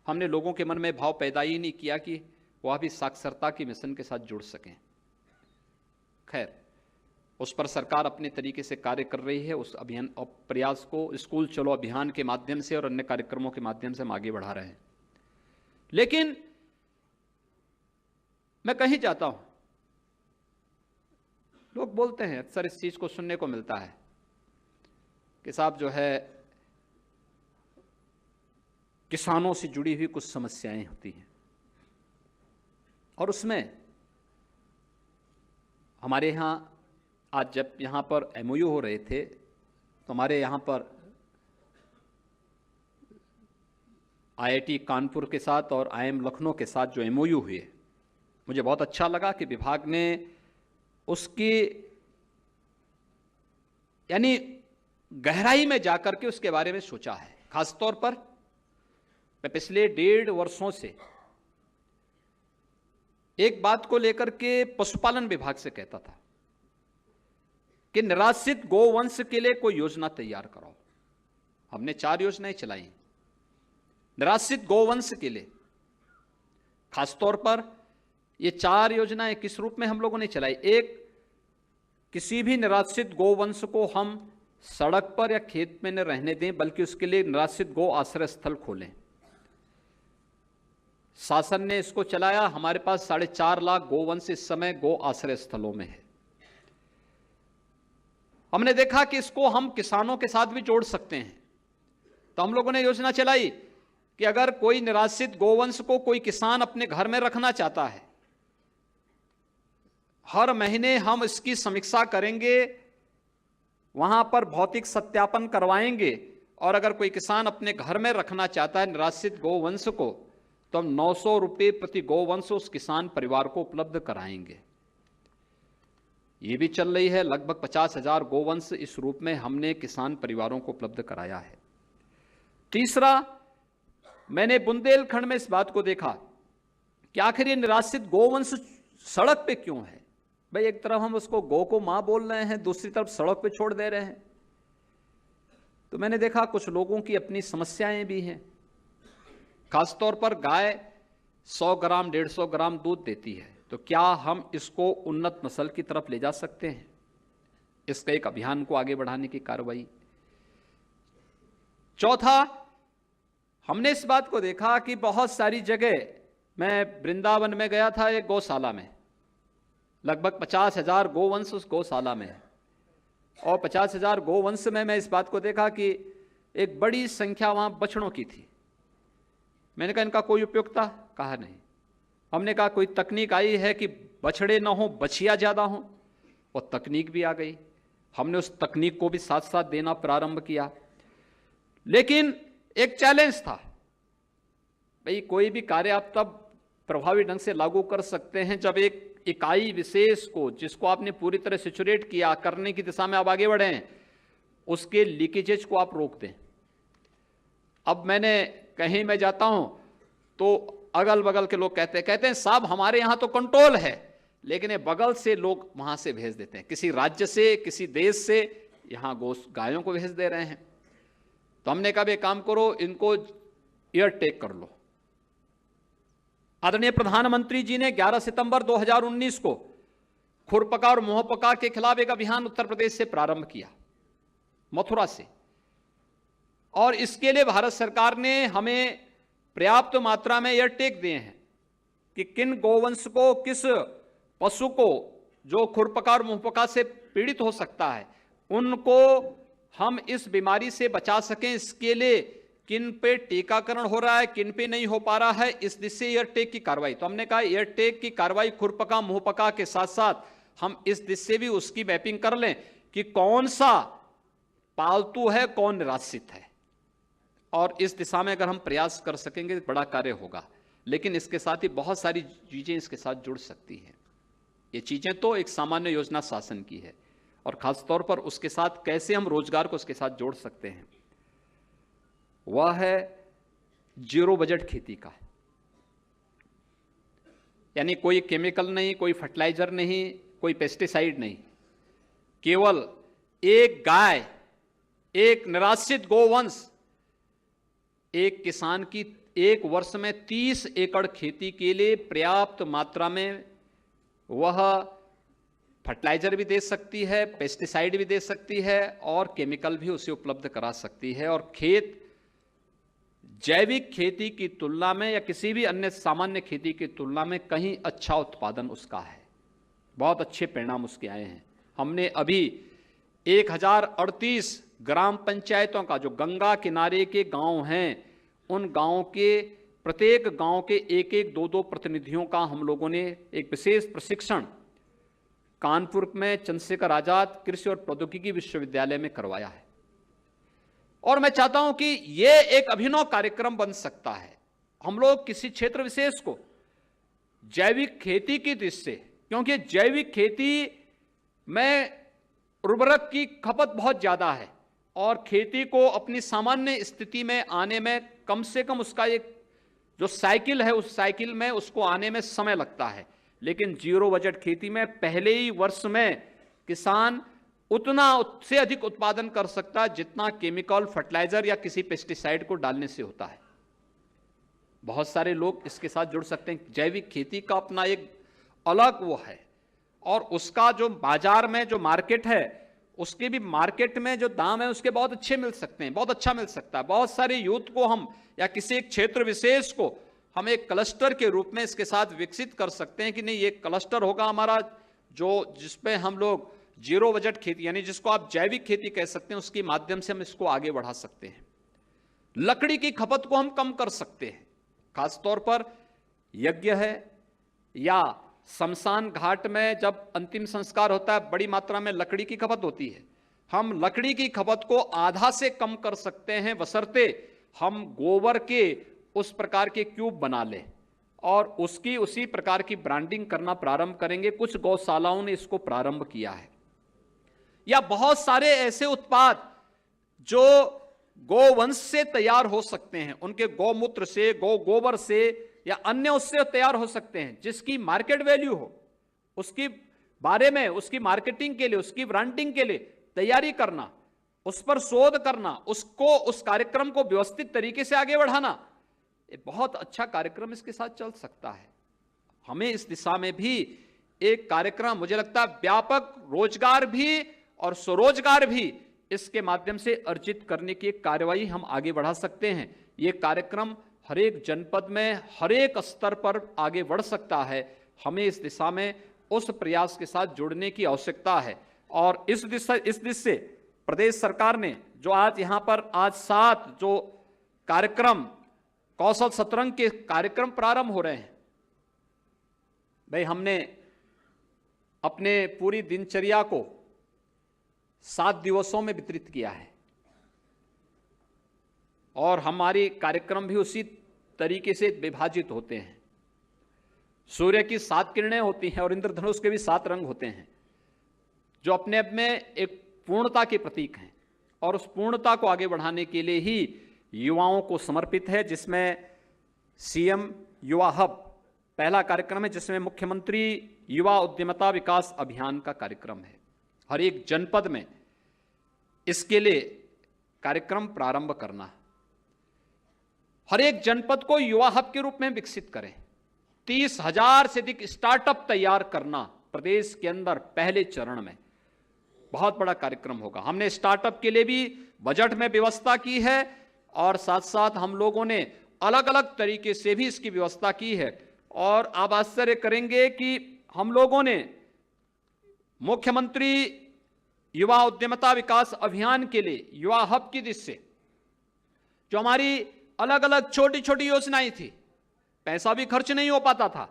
S1: हमने लोगों के मन में भाव पैदा ही नहीं किया कि वह भी साक्षरता के मिशन के साथ जुड़ सकें। खैर, उस पर सरकार अपने तरीके से कार्य कर रही है। उस अभियान और प्रयास को स्कूल चलो अभियान के माध्यम से और अन्य कार्यक्रमों के माध्यम से हम आगे बढ़ा रहे हैं। लेकिन मैं कहीं जाता हूं, लोग बोलते हैं, अक्सर इस चीज को सुनने को मिलता है कि साहब जो है किसानों से जुड़ी हुई कुछ समस्याएं होती हैं, और उसमें हमारे यहाँ आज जब यहाँ पर एमओयू हो रहे थे तो हमारे यहाँ पर आईआईटी कानपुर के साथ और आईएम लखनऊ के साथ जो एमओयू हुए, मुझे बहुत अच्छा लगा कि विभाग ने उसकी यानी गहराई में जाकर के उसके बारे में सोचा है। खासतौर पर मैं पिछले 1.5 वर्षों से एक बात को लेकर के पशुपालन विभाग से कहता था कि निराश्रित गोवंश के लिए कोई योजना तैयार कराओ। हमने 4 योजनाएं चलाई निराश्रित गोवंश के लिए। खासतौर पर ये 4 योजनाएं किस रूप में हम लोगों ने चलाई? एक, किसी भी निराश्रित गोवंश को हम सड़क पर या खेत में न रहने दें, बल्कि उसके लिए निराश्रित गो आश्रय स्थल खोलें। शासन ने इसको चलाया। हमारे पास 4.5 लाख गोवंश इस समय गो आश्रय स्थलों में है। हमने देखा कि इसको हम किसानों के साथ भी जोड़ सकते हैं, तो हम लोगों ने योजना चलाई कि अगर कोई निराश्रित गोवंश को कोई किसान अपने घर में रखना चाहता है, हर महीने हम इसकी समीक्षा करेंगे, वहां पर भौतिक सत्यापन करवाएंगे, और अगर कोई किसान अपने घर में रखना चाहता है निराश्रित गोवंश को, तो हम 900 रुपये प्रति गोवंश उस किसान परिवार को उपलब्ध कराएंगे। ये भी चल रही है। लगभग 50,000 गोवंश इस रूप में हमने किसान परिवारों को उपलब्ध कराया है। तीसरा, मैंने बुंदेलखंड में इस बात को देखा कि आखिर ये निराश्रित गोवंश सड़क पे क्यों है। भाई, एक तरफ हम उसको गौ को मां बोल रहे हैं, दूसरी तरफ सड़क पे छोड़ दे रहे हैं। तो मैंने देखा कुछ लोगों की अपनी समस्याएं भी हैं। खासतौर पर गाय 100 ग्राम 150 ग्राम दूध देती है, तो क्या हम इसको उन्नत नस्ल की तरफ ले जा सकते हैं? इसका एक अभियान को आगे बढ़ाने की कार्रवाई। चौथा, हमने इस बात को देखा कि बहुत सारी जगह, मैं वृंदावन में गया था एक गौशाला में, लगभग 50,000 गोवंश उस गौशाला में है, और 50,000 गोवंश में मैं इस बात को देखा कि एक बड़ी संख्या वहां बछड़ों की थी। मैंने कहा इनका कोई उपयोगिता? कहा नहीं। हमने कहा कोई तकनीक आई है कि बछड़े ना हो बछिया ज्यादा हो, और तकनीक भी आ गई। हमने उस तकनीक को भी साथ साथ देना प्रारंभ किया। लेकिन एक चैलेंज था, भाई कोई भी कार्य आप तब प्रभावी ढंग से लागू कर सकते हैं जब एक इकाई विशेष को, जिसको आपने पूरी तरह सैचुरेट किया, करने की दिशा में आप आगे बढ़े, उसके लीकेजेज को आप रोक दें। अब मैंने कहीं मैं जाता हूं तो अगल बगल के लोग कहते हैं साहब हमारे यहां तो कंट्रोल है, लेकिन ये बगल से लोग वहां से भेज देते हैं, किसी राज्य से, किसी देश से यहां गायों को भेज दे रहे हैं। तो हमने कहा एक काम करो, इनको एयर टेक कर लो। आदरणीय प्रधानमंत्री जी ने 11 सितंबर 2019 को खुरपका और मुंहपका के खिलाफ एक अभियान उत्तर प्रदेश से प्रारंभ किया, मथुरा से, और इसके लिए भारत सरकार ने हमें पर्याप्त मात्रा में एयर टेक दिए हैं कि किन गोवंश को, किस पशु को जो खुरपका और मुंहपका से पीड़ित हो सकता है, उनको हम इस बीमारी से बचा सकें। इसके लिए किन पे टीकाकरण हो रहा है, किन पे नहीं हो पा रहा है, इस दिशा एयर टेक की कार्रवाई। तो हमने कहा एयर टेक की कार्रवाई खुरपका मुंहपका के साथ साथ हम इस दिशा से भी उसकी मैपिंग कर लें कि कौन सा पालतू है, कौन निराश्रित है, और इस दिशा में अगर हम प्रयास कर सकेंगे तो बड़ा कार्य होगा। लेकिन इसके साथ ही बहुत सारी चीजें इसके साथ जुड़ सकती हैं। ये चीजें तो एक सामान्य योजना शासन की है, और खासतौर पर उसके साथ कैसे हम रोजगार को उसके साथ जोड़ सकते हैं, वह है जीरो बजट खेती का। यानी कोई केमिकल नहीं, कोई फर्टिलाइजर नहीं, कोई पेस्टिसाइड नहीं, केवल एक गाय, एक निराश्रित गोवंश, एक किसान की एक वर्ष में 30 एकड़ खेती के लिए पर्याप्त मात्रा में वह फर्टिलाइजर भी दे सकती है, पेस्टिसाइड भी दे सकती है, और केमिकल भी उसे उपलब्ध करा सकती है। और खेत जैविक खेती की तुलना में या किसी भी अन्य सामान्य खेती की तुलना में कहीं अच्छा उत्पादन उसका है, बहुत अच्छे परिणाम उसके आए हैं। हमने अभी 1038 ग्राम पंचायतों का, जो गंगा किनारे के गांव हैं, उन गांवों के प्रत्येक गांव के एक एक दो दो प्रतिनिधियों का हम लोगों ने एक विशेष प्रशिक्षण कानपुर में चंद्रशेखर आजाद कृषि और प्रौद्योगिकी विश्वविद्यालय में करवाया है। और मैं चाहता हूं कि यह एक अभिनव कार्यक्रम बन सकता है। हम लोग किसी क्षेत्र विशेष को जैविक खेती की दृष्टि से, क्योंकि जैविक खेती में उर्वरक की खपत बहुत ज्यादा है और खेती को अपनी सामान्य स्थिति में आने में कम से कम उसका एक जो साइकिल है उस साइकिल में उसको आने में समय लगता है। लेकिन जीरो बजट खेती में पहले ही वर्ष में किसान उतना से अधिक उत्पादन कर सकता है जितना केमिकल फर्टिलाइजर या किसी पेस्टिसाइड को डालने से होता है। बहुत सारे लोग इसके साथ जुड़ सकते हैं। जैविक खेती का अपना एक अलग वो है और उसका जो बाजार में जो मार्केट है उसके भी मार्केट में जो दाम है उसके बहुत अच्छे मिल सकते हैं, बहुत अच्छा मिल सकता है। बहुत सारे यूथ को हम या किसी एक क्षेत्र विशेष को हम एक क्लस्टर के रूप में इसके साथ विकसित कर सकते हैं कि नहीं, ये क्लस्टर होगा हमारा जो जिसपे हम लोग जीरो बजट खेती यानी जिसको आप जैविक खेती कह सकते हैं उसके माध्यम से हम इसको आगे बढ़ा सकते हैं। लकड़ी की खपत को हम कम कर सकते हैं, खासतौर पर यज्ञ है या शमशान घाट में जब अंतिम संस्कार होता है बड़ी मात्रा में लकड़ी की खपत होती है। हम लकड़ी की खपत को आधा से कम कर सकते हैं बशर्ते हम गोबर के उस प्रकार के क्यूब बना लें और उसकी उसी प्रकार की ब्रांडिंग करना प्रारंभ करेंगे। कुछ गौशालाओं ने इसको प्रारंभ किया है। या बहुत सारे ऐसे उत्पाद जो गोवंश से तैयार हो सकते हैं, उनके गौमूत्र से, गोबर से या अन्य उससे तैयार हो सकते हैं, जिसकी मार्केट वैल्यू हो, उसकी बारे में उसकी मार्केटिंग के लिए, उसकी ब्रांडिंग के लिए तैयारी करना, उस पर शोध करना, उसको उस कार्यक्रम को व्यवस्थित तरीके से आगे बढ़ाना, एक बहुत अच्छा कार्यक्रम इसके साथ चल सकता है। हमें इस दिशा में भी एक कार्यक्रम, मुझे लगता है व्यापक रोजगार भी और स्वरोजगार भी इसके माध्यम से अर्जित करने की एक कार्यवाही हम आगे बढ़ा सकते हैं। ये कार्यक्रम हर एक जनपद में हर एक स्तर पर आगे बढ़ सकता है। हमें इस दिशा में उस प्रयास के साथ जुड़ने की आवश्यकता है और इस दिशा से प्रदेश सरकार ने जो आज यहां पर आज 7 जो कार्यक्रम कौशल सतरंग के कार्यक्रम प्रारंभ हो रहे हैं, भाई हमने अपने पूरी दिनचर्या को 7 दिवसों में वितरित किया है और हमारी कार्यक्रम भी उसी तरीके से विभाजित होते हैं। सूर्य की 7 किरणें होती हैं और इंद्रधनुष के भी 7 रंग होते हैं जो अपने आप में एक पूर्णता के प्रतीक हैं और उस पूर्णता को आगे बढ़ाने के लिए ही युवाओं को समर्पित है, जिसमें सीएम युवा हब पहला कार्यक्रम है, जिसमें मुख्यमंत्री युवा उद्यमिता विकास अभियान का कार्यक्रम है। हर एक जनपद में इसके लिए कार्यक्रम प्रारंभ करना, हर एक जनपद को युवा हब के रूप में विकसित करें, 30,000 से अधिक स्टार्टअप तैयार करना प्रदेश के अंदर पहले चरण में बहुत बड़ा कार्यक्रम होगा। हमने स्टार्टअप के लिए भी बजट में व्यवस्था की है और साथ साथ हम लोगों ने अलग अलग तरीके से भी इसकी व्यवस्था की है। और आप आश्चर्य करेंगे कि हम लोगों ने मुख्यमंत्री युवा उद्यमिता विकास अभियान के लिए युवा हब की दृष्टि से जो हमारी अलग अलग छोटी छोटी योजनाएं थी, पैसा भी खर्च नहीं हो पाता था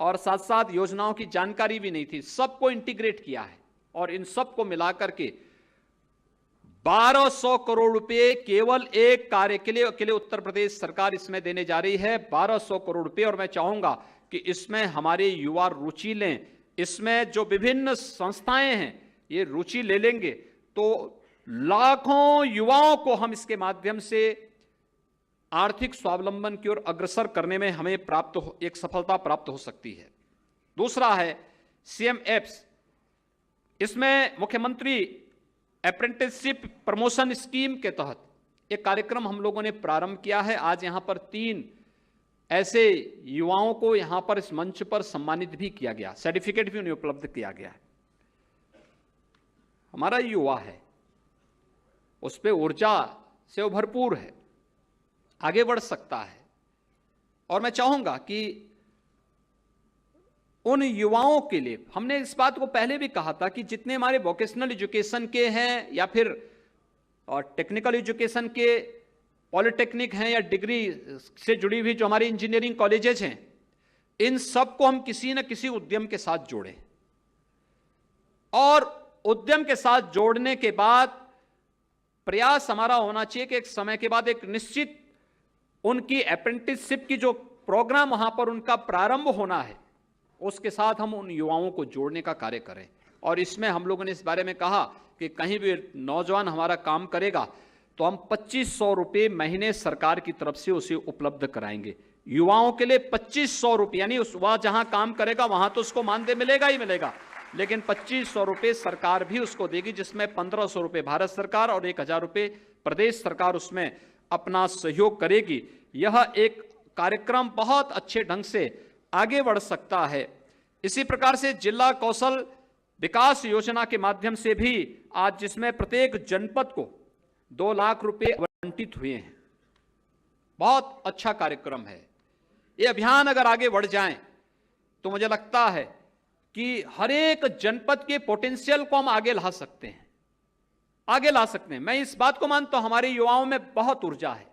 S1: और साथ साथ योजनाओं की जानकारी भी नहीं थी, सबको इंटीग्रेट किया है और इन सबको मिलाकर के 1200 करोड़ रुपए केवल एक कार्य के लिए उत्तर प्रदेश सरकार इसमें देने जा रही है, 1200 करोड़ रुपए। और मैं चाहूंगा कि इसमें हमारे युवा रुचि लें, इसमें जो विभिन्न संस्थाएं हैं ये रुचि ले लेंगे तो लाखों युवाओं को हम इसके माध्यम से आर्थिक स्वावलंबन की ओर अग्रसर करने में हमें एक सफलता प्राप्त हो सकती है। दूसरा है सीएम एप्स, इसमें मुख्यमंत्री अप्रेंटिसशिप प्रमोशन स्कीम के तहत एक कार्यक्रम हम लोगों ने प्रारंभ किया है। आज यहां पर 3 ऐसे युवाओं को यहां पर इस मंच पर सम्मानित भी किया गया, सर्टिफिकेट भी उन्हें उपलब्ध किया गया है। हमारा युवा है, उस पर ऊर्जा से वो भरपूर है, आगे बढ़ सकता है और मैं चाहूंगा कि उन युवाओं के लिए हमने इस बात को पहले भी कहा था कि जितने हमारे वोकेशनल एजुकेशन के हैं या फिर टेक्निकल एजुकेशन के पॉलिटेक्निक हैं या डिग्री से जुड़ी हुई जो हमारी इंजीनियरिंग कॉलेजेस हैं, इन सबको हम किसी न किसी उद्यम के साथ जोड़ें, और उद्यम के साथ जोड़ने के बाद प्रयास हमारा होना चाहिए कि एक समय के बाद एक निश्चित उनकी अप्रेंटिसशिप की जो प्रोग्राम वहां पर उनका प्रारंभ होना है, उसके साथ हम उन युवाओं को जोड़ने का कार्य करें। और इसमें हम लोगों ने इस बारे में कहा कि कहीं भी नौजवान हमारा काम करेगा तो हम 2500 रुपये महीने सरकार की तरफ से उसे उपलब्ध कराएंगे। युवाओं के लिए 2500 रुपये, यानी उस वह जहां काम करेगा वहां तो उसको मानदेय मिलेगा ही मिलेगा, लेकिन 2500 रुपये सरकार भी उसको देगी, जिसमें 1500 रुपये भारत सरकार और 1000 रुपये प्रदेश सरकार उसमें अपना सहयोग करेगी। यह एक कार्यक्रम बहुत अच्छे ढंग से आगे बढ़ सकता है। इसी प्रकार से जिला कौशल विकास योजना के माध्यम से भी आज, जिसमें प्रत्येक जनपद को 2 लाख रुपए आवंटित हुए हैं, बहुत अच्छा कार्यक्रम है। ये अभियान अगर आगे बढ़ जाए तो मुझे लगता है कि हर एक जनपद के पोटेंशियल को हम आगे ला सकते हैं, आगे ला सकते हैं। मैं इस बात को मानता हूं, हमारे युवाओं में बहुत ऊर्जा है,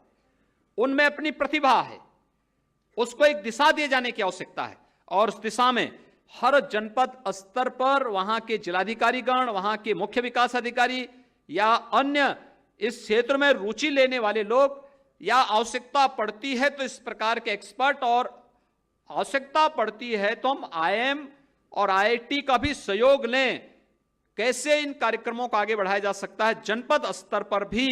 S1: उनमें अपनी प्रतिभा है, उसको एक दिशा दिए जाने की आवश्यकता है। और उस दिशा में हर जनपद स्तर पर वहां के जिलाधिकारीगण, वहां के मुख्य विकास अधिकारी या अन्य इस क्षेत्र में रुचि लेने वाले लोग, या आवश्यकता पड़ती है तो इस प्रकार के एक्सपर्ट, और आवश्यकता पड़ती है तो हम IIM और IIT का भी सहयोग लें। कैसे इन कार्यक्रमों को आगे बढ़ाया जा सकता है, जनपद स्तर पर भी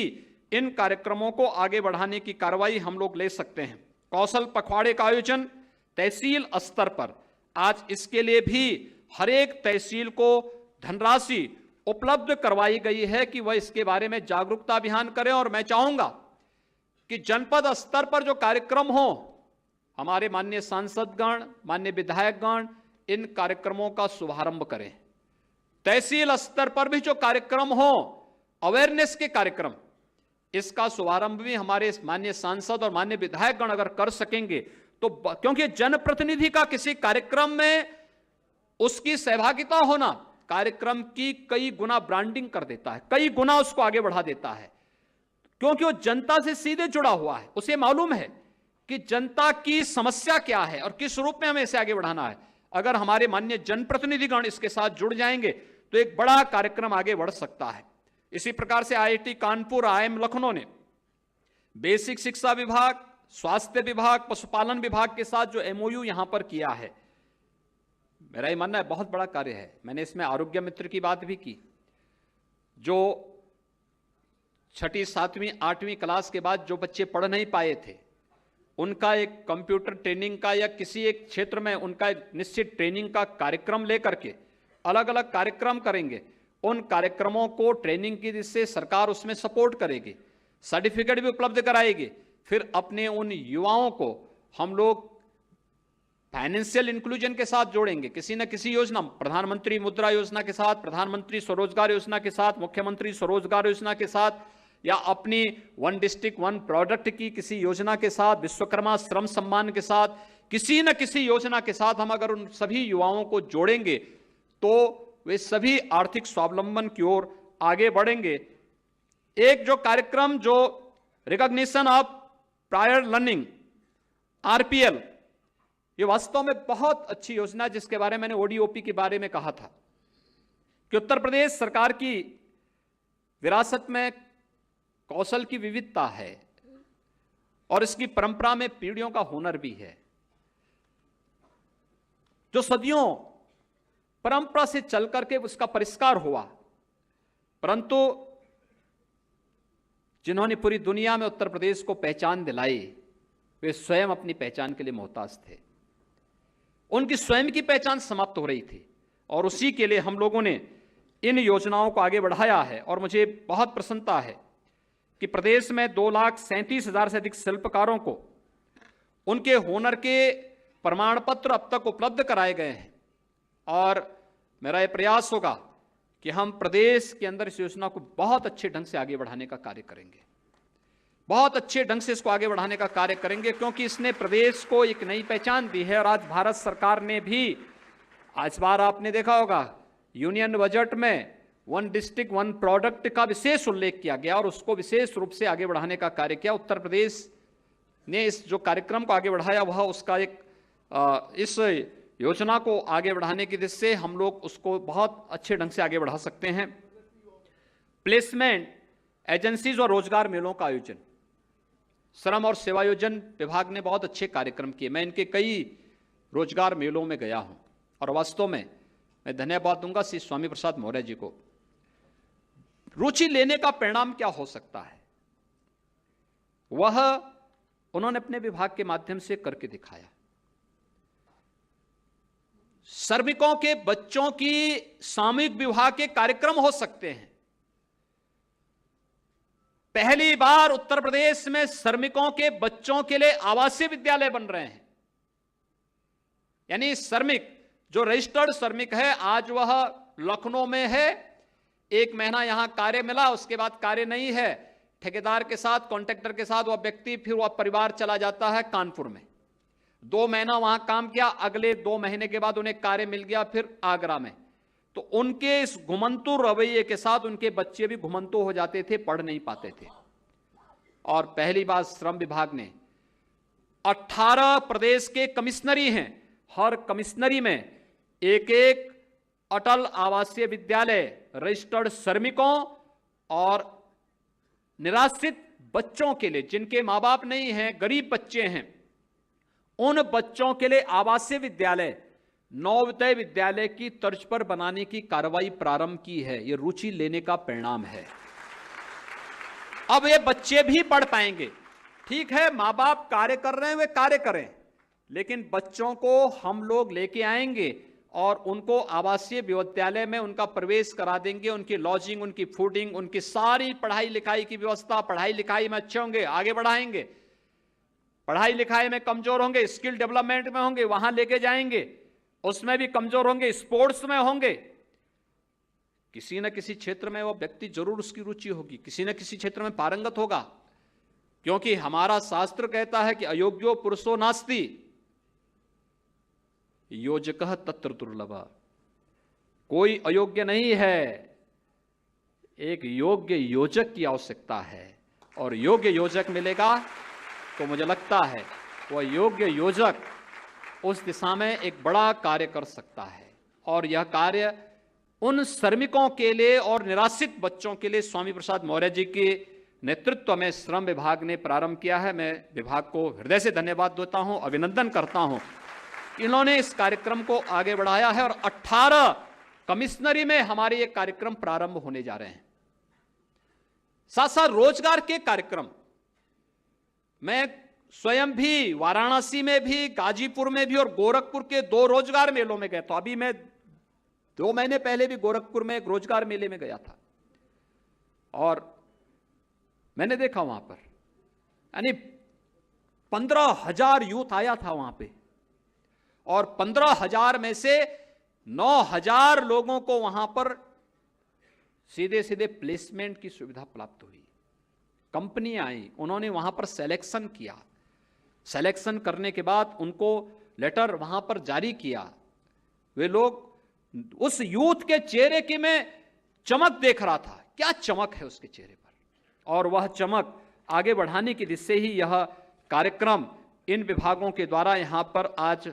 S1: इन कार्यक्रमों को आगे बढ़ाने की कार्रवाई हम लोग ले सकते हैं। कौशल पखवाड़े का आयोजन तहसील स्तर पर, आज इसके लिए भी हर एक तहसील को धनराशि उपलब्ध करवाई गई है कि वह इसके बारे में जागरूकता अभियान करें। और मैं चाहूंगा कि जनपद स्तर पर जो कार्यक्रम हो, हमारे माननीय सांसदगण, माननीय विधायकगण इन कार्यक्रमों का शुभारंभ करें। तहसील स्तर पर भी जो कार्यक्रम हो, अवेयरनेस के कार्यक्रम, इसका शुभारंभ भी हमारे माननीय सांसद और माननीय विधायकगण अगर कर सकेंगे तो, क्योंकि जनप्रतिनिधि का किसी कार्यक्रम में उसकी सहभागिता होना कार्यक्रम की कई गुना ब्रांडिंग कर देता है, कई गुना उसको आगे बढ़ा देता है, क्योंकि वो जनता से सीधे जुड़ा हुआ है। उसे मालूम है कि जनता की समस्या क्या है और किस रूप में हमें इसे आगे बढ़ाना है। अगर हमारे माननीय जनप्रतिनिधिगण इसके साथ जुड़ जाएंगे तो एक बड़ा कार्यक्रम आगे बढ़ सकता है। इसी प्रकार से IIT कानपुर, IIM लखनऊ ने बेसिक शिक्षा विभाग, स्वास्थ्य विभाग, पशुपालन विभाग के साथ जो MOU यहां पर किया है, मेरा ये मानना है बहुत बड़ा कार्य है। मैंने इसमें आरोग्य मित्र की बात भी की, जो 6ठी, 7वीं, 8वीं क्लास के बाद जो बच्चे पढ़ नहीं पाए थे, उनका एक कंप्यूटर ट्रेनिंग का या किसी एक क्षेत्र में उनका एक निश्चित ट्रेनिंग का कार्यक्रम लेकर के अलग अलग कार्यक्रम करेंगे। उन कार्यक्रमों को ट्रेनिंग की जिससे सरकार उसमें सपोर्ट करेगी, सर्टिफिकेट भी उपलब्ध कराएगी। फिर अपने उन युवाओं को हम लोग फाइनेंशियल इंक्लूजन के साथ जोड़ेंगे, किसी न किसी योजना, प्रधानमंत्री मुद्रा योजना के साथ, प्रधानमंत्री स्वरोजगार योजना के साथ, मुख्यमंत्री स्वरोजगार योजना के साथ, या अपनी 1 डिस्ट्रिक्ट 1 प्रोडक्ट की किसी योजना के साथ, विश्वकर्मा श्रम सम्मान के साथ, किसी न किसी योजना के साथ हम अगर उन सभी युवाओं को जोड़ेंगे तो वे सभी आर्थिक स्वावलंबन की ओर आगे बढ़ेंगे। एक जो कार्यक्रम जो recognition of prior learning, RPL, ये वास्तव में बहुत अच्छी योजना, जिसके बारे में मैंने ODOP के बारे में कहा था कि उत्तर प्रदेश सरकार की विरासत में कौशल की विविधता है और इसकी परंपरा में पीढ़ियों का हुनर भी है, जो सदियों परंपरा से चल करके उसका परिष्कार हुआ। परंतु जिन्होंने पूरी दुनिया में उत्तर प्रदेश को पहचान दिलाई, वे स्वयं अपनी पहचान के लिए मोहताज थे। उनकी स्वयं की पहचान समाप्त हो रही थी और उसी के लिए हम लोगों ने इन योजनाओं को आगे बढ़ाया है। और मुझे बहुत प्रसन्नता है कि प्रदेश में 2,37,000 से अधिक शिल्पकारों को उनके हुनर के प्रमाण पत्र अब तक उपलब्ध कराए गए हैं। और मेरा यह प्रयास होगा कि हम प्रदेश के अंदर इस योजना को बहुत अच्छे ढंग से आगे बढ़ाने का कार्य करेंगे, बहुत अच्छे ढंग से इसको आगे बढ़ाने का कार्य करेंगे, क्योंकि इसने प्रदेश को एक नई पहचान दी है। और आज भारत सरकार ने भी, आज बार आपने देखा होगा यूनियन बजट में वन डिस्ट्रिक्ट वन प्रोडक्ट का विशेष उल्लेख किया गया और उसको विशेष रूप से आगे बढ़ाने का कार्य किया। उत्तर प्रदेश ने इस जो कार्यक्रम को आगे बढ़ाया वह उसका एक इस योजना को आगे बढ़ाने की दिशा से हम लोग उसको बहुत अच्छे ढंग से आगे बढ़ा सकते हैं। प्लेसमेंट एजेंसीज और रोजगार मेलों का आयोजन, श्रम और सेवायोजन विभाग ने बहुत अच्छे कार्यक्रम किए। मैं इनके कई रोजगार मेलों में गया हूं और वास्तव में मैं धन्यवाद दूंगा श्री स्वामी प्रसाद मौर्य जी को। रुचि लेने का परिणाम क्या हो सकता है वह उन्होंने अपने विभाग के माध्यम से करके दिखाया। श्रमिकों के बच्चों की सामूहिक विवाह के कार्यक्रम हो सकते हैं। पहली बार उत्तर प्रदेश में श्रमिकों के बच्चों के लिए आवासीय विद्यालय बन रहे हैं। यानी श्रमिक जो रजिस्टर्ड श्रमिक है आज वह लखनऊ में है, 1 महीना यहां कार्य मिला, उसके बाद कार्य नहीं है, ठेकेदार के साथ कॉन्ट्रैक्टर के साथ वह व्यक्ति फिर वह परिवार चला जाता है कानपुर में, 2 महीना वहां काम किया, अगले 2 महीने के बाद उन्हें कार्य मिल गया फिर आगरा में। तो उनके इस घुमंतु रवैये के साथ उनके बच्चे भी घुमंतु हो जाते थे, पढ़ नहीं पाते थे। और पहली बार श्रम विभाग ने 18 प्रदेश के कमिश्नरी हैं, हर कमिश्नरी में एक एक अटल आवासीय विद्यालय रजिस्टर्ड श्रमिकों और निराश्रित बच्चों के लिए, जिनके मां बाप नहीं हैं, गरीब बच्चे हैं, उन बच्चों के लिए आवासीय विद्यालय नवोदय विद्यालय की तर्ज पर बनाने की कार्रवाई प्रारंभ की है। यह रुचि लेने का परिणाम है। अब ये बच्चे भी पढ़ पाएंगे। ठीक है, मां बाप कार्य कर रहे हैं, वे कार्य करें, लेकिन बच्चों को हम लोग लेके आएंगे और उनको आवासीय विद्यालय में उनका प्रवेश करा देंगे। उनकी लॉजिंग, उनकी फूडिंग, उनकी सारी पढ़ाई लिखाई की व्यवस्था, पढ़ाई लिखाई में अच्छे होंगे, आगे बढ़ाएंगे। पढ़ाई लिखाई में कमजोर होंगे, स्किल डेवलपमेंट में होंगे, वहां लेके जाएंगे। उसमें भी कमजोर होंगे, स्पोर्ट्स में होंगे, किसी न किसी क्षेत्र में वो व्यक्ति जरूर उसकी रुचि होगी, किसी न किसी क्षेत्र में पारंगत होगा। क्योंकि हमारा शास्त्र कहता है कि अयोग्यो पुरुषो नास्ति योजकः तत्र दुर्लभ। कोई अयोग्य नहीं है, एक योग्य योजक की आवश्यकता है, और योग्य योजक मिलेगा तो मुझे लगता है वह योग्य योजक उस दिशा में एक बड़ा कार्य कर सकता है। और यह कार्य उन श्रमिकों के लिए और निराश्रित बच्चों के लिए स्वामी प्रसाद मौर्य जी के नेतृत्व में श्रम विभाग ने प्रारंभ किया है। मैं विभाग को हृदय से धन्यवाद देता हूं, अभिनंदन करता हूं। इन्होंने इस कार्यक्रम को आगे बढ़ाया है और 18 कमिश्नरी में हमारे ये कार्यक्रम प्रारंभ होने जा रहे हैं। साथ साथ रोजगार के कार्यक्रम, मैं स्वयं भी वाराणसी में भी, गाजीपुर में भी और गोरखपुर के 2 रोजगार मेलों में गया था। अभी मैं 2 महीने पहले भी गोरखपुर में एक रोजगार मेले में गया था और मैंने देखा वहां पर यानी 15,000 यूथ आया था वहां पे और 15,000 में से 9,000 लोगों को वहां पर सीधे सीधे प्लेसमेंट की सुविधा प्राप्त हुई। कंपनियां आई, उन्होंने वहां पर सिलेक्शन किया, सिलेक्शन करने के बाद उनको लेटर वहां पर जारी किया। वे लोग, उस यूथ के चेहरे की मैं चमक देख रहा था, क्या चमक है उसके चेहरे पर, और वह चमक आगे बढ़ाने की दिशा से ही यह कार्यक्रम इन विभागों के द्वारा यहां पर आज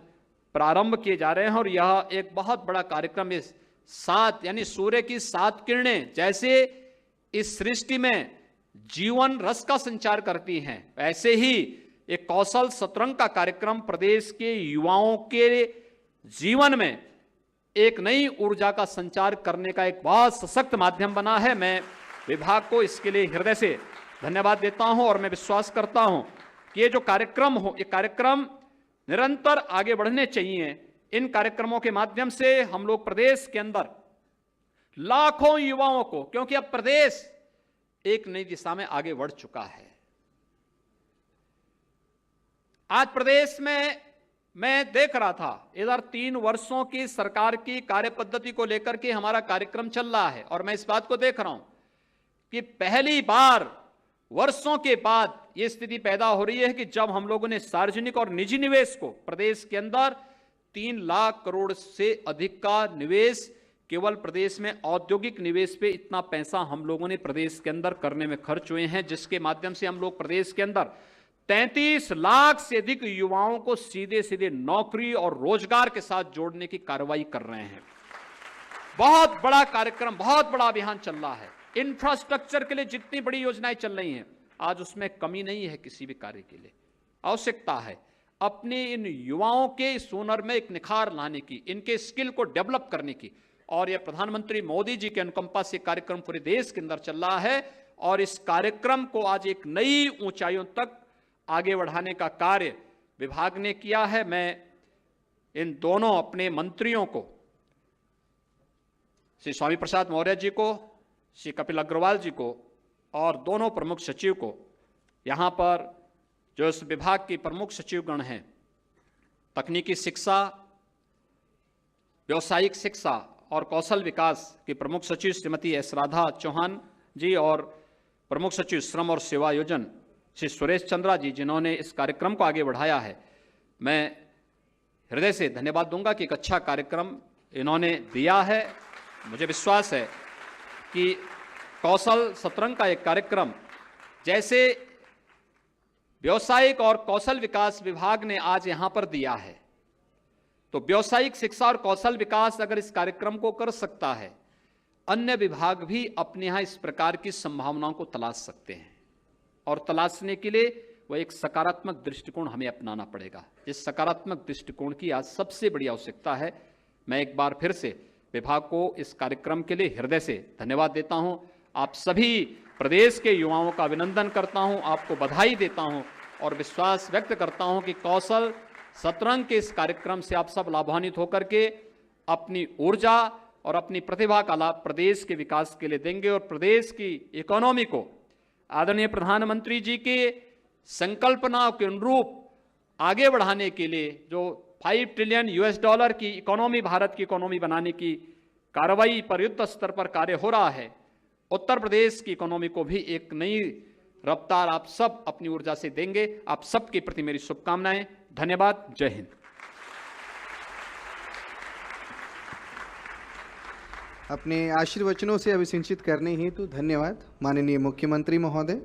S1: प्रारंभ किए जा रहे हैं। और यह एक बहुत बड़ा कार्यक्रम, इस 7 यानी सूर्य की 7 किरणें जैसे इस सृष्टि में जीवन रस का संचार करती हैं, ऐसे ही एक कौशल शतरंग का कार्यक्रम प्रदेश के युवाओं के जीवन में एक नई ऊर्जा का संचार करने का एक बहुत सशक्त माध्यम बना है। मैं विभाग को इसके लिए हृदय से धन्यवाद देता हूं और मैं विश्वास करता हूं कि ये जो कार्यक्रम हो, ये कार्यक्रम निरंतर आगे बढ़ने चाहिए। इन कार्यक्रमों के माध्यम से हम लोग प्रदेश के अंदर लाखों युवाओं को, क्योंकि अब प्रदेश एक नई दिशा में आगे बढ़ चुका है। आज प्रदेश में मैं देख रहा था, इधर 3 वर्षों की सरकार की कार्य पद्धति को लेकर के हमारा कार्यक्रम चल रहा है और मैं इस बात को देख रहा हूं कि पहली बार वर्षों के बाद यह स्थिति पैदा हो रही है कि जब हम लोगों ने सार्वजनिक और निजी निवेश को प्रदेश के अंदर 3 लाख करोड़ से अधिक का निवेश केवल प्रदेश में औद्योगिक निवेश पे इतना पैसा हम लोगों ने प्रदेश के अंदर करने में खर्च हुए हैं, जिसके माध्यम से हम लोग प्रदेश के अंदर 33 लाख से अधिक युवाओं को सीधे सीधे नौकरी और रोजगार के साथ जोड़ने की कार्रवाई कर रहे हैं। बहुत बड़ा कार्यक्रम, बहुत बड़ा अभियान चल रहा है। इंफ्रास्ट्रक्चर के लिए जितनी बड़ी योजनाएं चल रही हैं, आज उसमें कमी नहीं है किसी भी कार्य के लिए। आवश्यकता है अपने इन युवाओं के इस हुनर में एक निखार लाने की, इनके स्किल को डेवलप करने की, और यह प्रधानमंत्री मोदी जी के अनुकंपा से कार्यक्रम पूरे देश के अंदर चल रहा है और इस कार्यक्रम को आज एक नई ऊंचाइयों तक आगे बढ़ाने का कार्य विभाग ने किया है। मैं इन दोनों अपने मंत्रियों को, श्री स्वामी प्रसाद मौर्य जी को, श्री कपिल अग्रवाल जी को और दोनों प्रमुख सचिव को, यहाँ पर जो इस विभाग के प्रमुख सचिवगण हैं, तकनीकी शिक्षा, व्यावसायिक शिक्षा और कौशल विकास की प्रमुख सचिव श्रीमती एस राधा चौहान जी और प्रमुख सचिव श्रम और सेवा योजन श्री सुरेश चंद्रा जी, जिन्होंने इस कार्यक्रम को आगे बढ़ाया है, मैं हृदय से धन्यवाद दूंगा कि एक अच्छा कार्यक्रम इन्होंने दिया है। मुझे विश्वास है कि कौशल सतरंग का एक कार्यक्रम जैसे व्यावसायिक और कौशल विकास विभाग ने आज यहां पर दिया है, तो व्यावसायिक शिक्षा और कौशल विकास अगर इस कार्यक्रम को कर सकता है, अन्य विभाग भी अपने यहां इस प्रकार की संभावनाओं को तलाश सकते हैं। और तलाशने के लिए वह एक सकारात्मक दृष्टिकोण हमें अपनाना पड़ेगा। इस सकारात्मक दृष्टिकोण की आज सबसे बड़ी आवश्यकता है। मैं एक बार फिर से विभाग को इस कार्यक्रम के लिए हृदय से धन्यवाद देता हूं। आप सभी प्रदेश के युवाओं का अभिनंदन करता हूं, आपको बधाई देता हूं और विश्वास व्यक्त करता हूं कि कौशल सतरंग के इस कार्यक्रम से आप सब लाभान्वित होकर के अपनी ऊर्जा और अपनी प्रतिभा का लाभ प्रदेश के विकास के लिए देंगे और प्रदेश की इकोनॉमी को आदरणीय प्रधानमंत्री जी के संकल्पनाओं के अनुरूप आगे बढ़ाने के लिए जो $5 ट्रिलियन की इकोनॉमी, भारत की इकोनॉमी बनाने की कार्रवाई पर युद्ध स्तर पर कार्य हो रहा है, उत्तर प्रदेश की इकोनॉमी को भी एक नई रफ्तार आप सब अपनी ऊर्जा से देंगे। आप सबके प्रति मेरी शुभकामनाएं। धन्यवाद। जय हिंद।
S2: अपने आशीर्वचनों से अभिसिंचित करने हेतु धन्यवाद माननीय मुख्यमंत्री महोदय।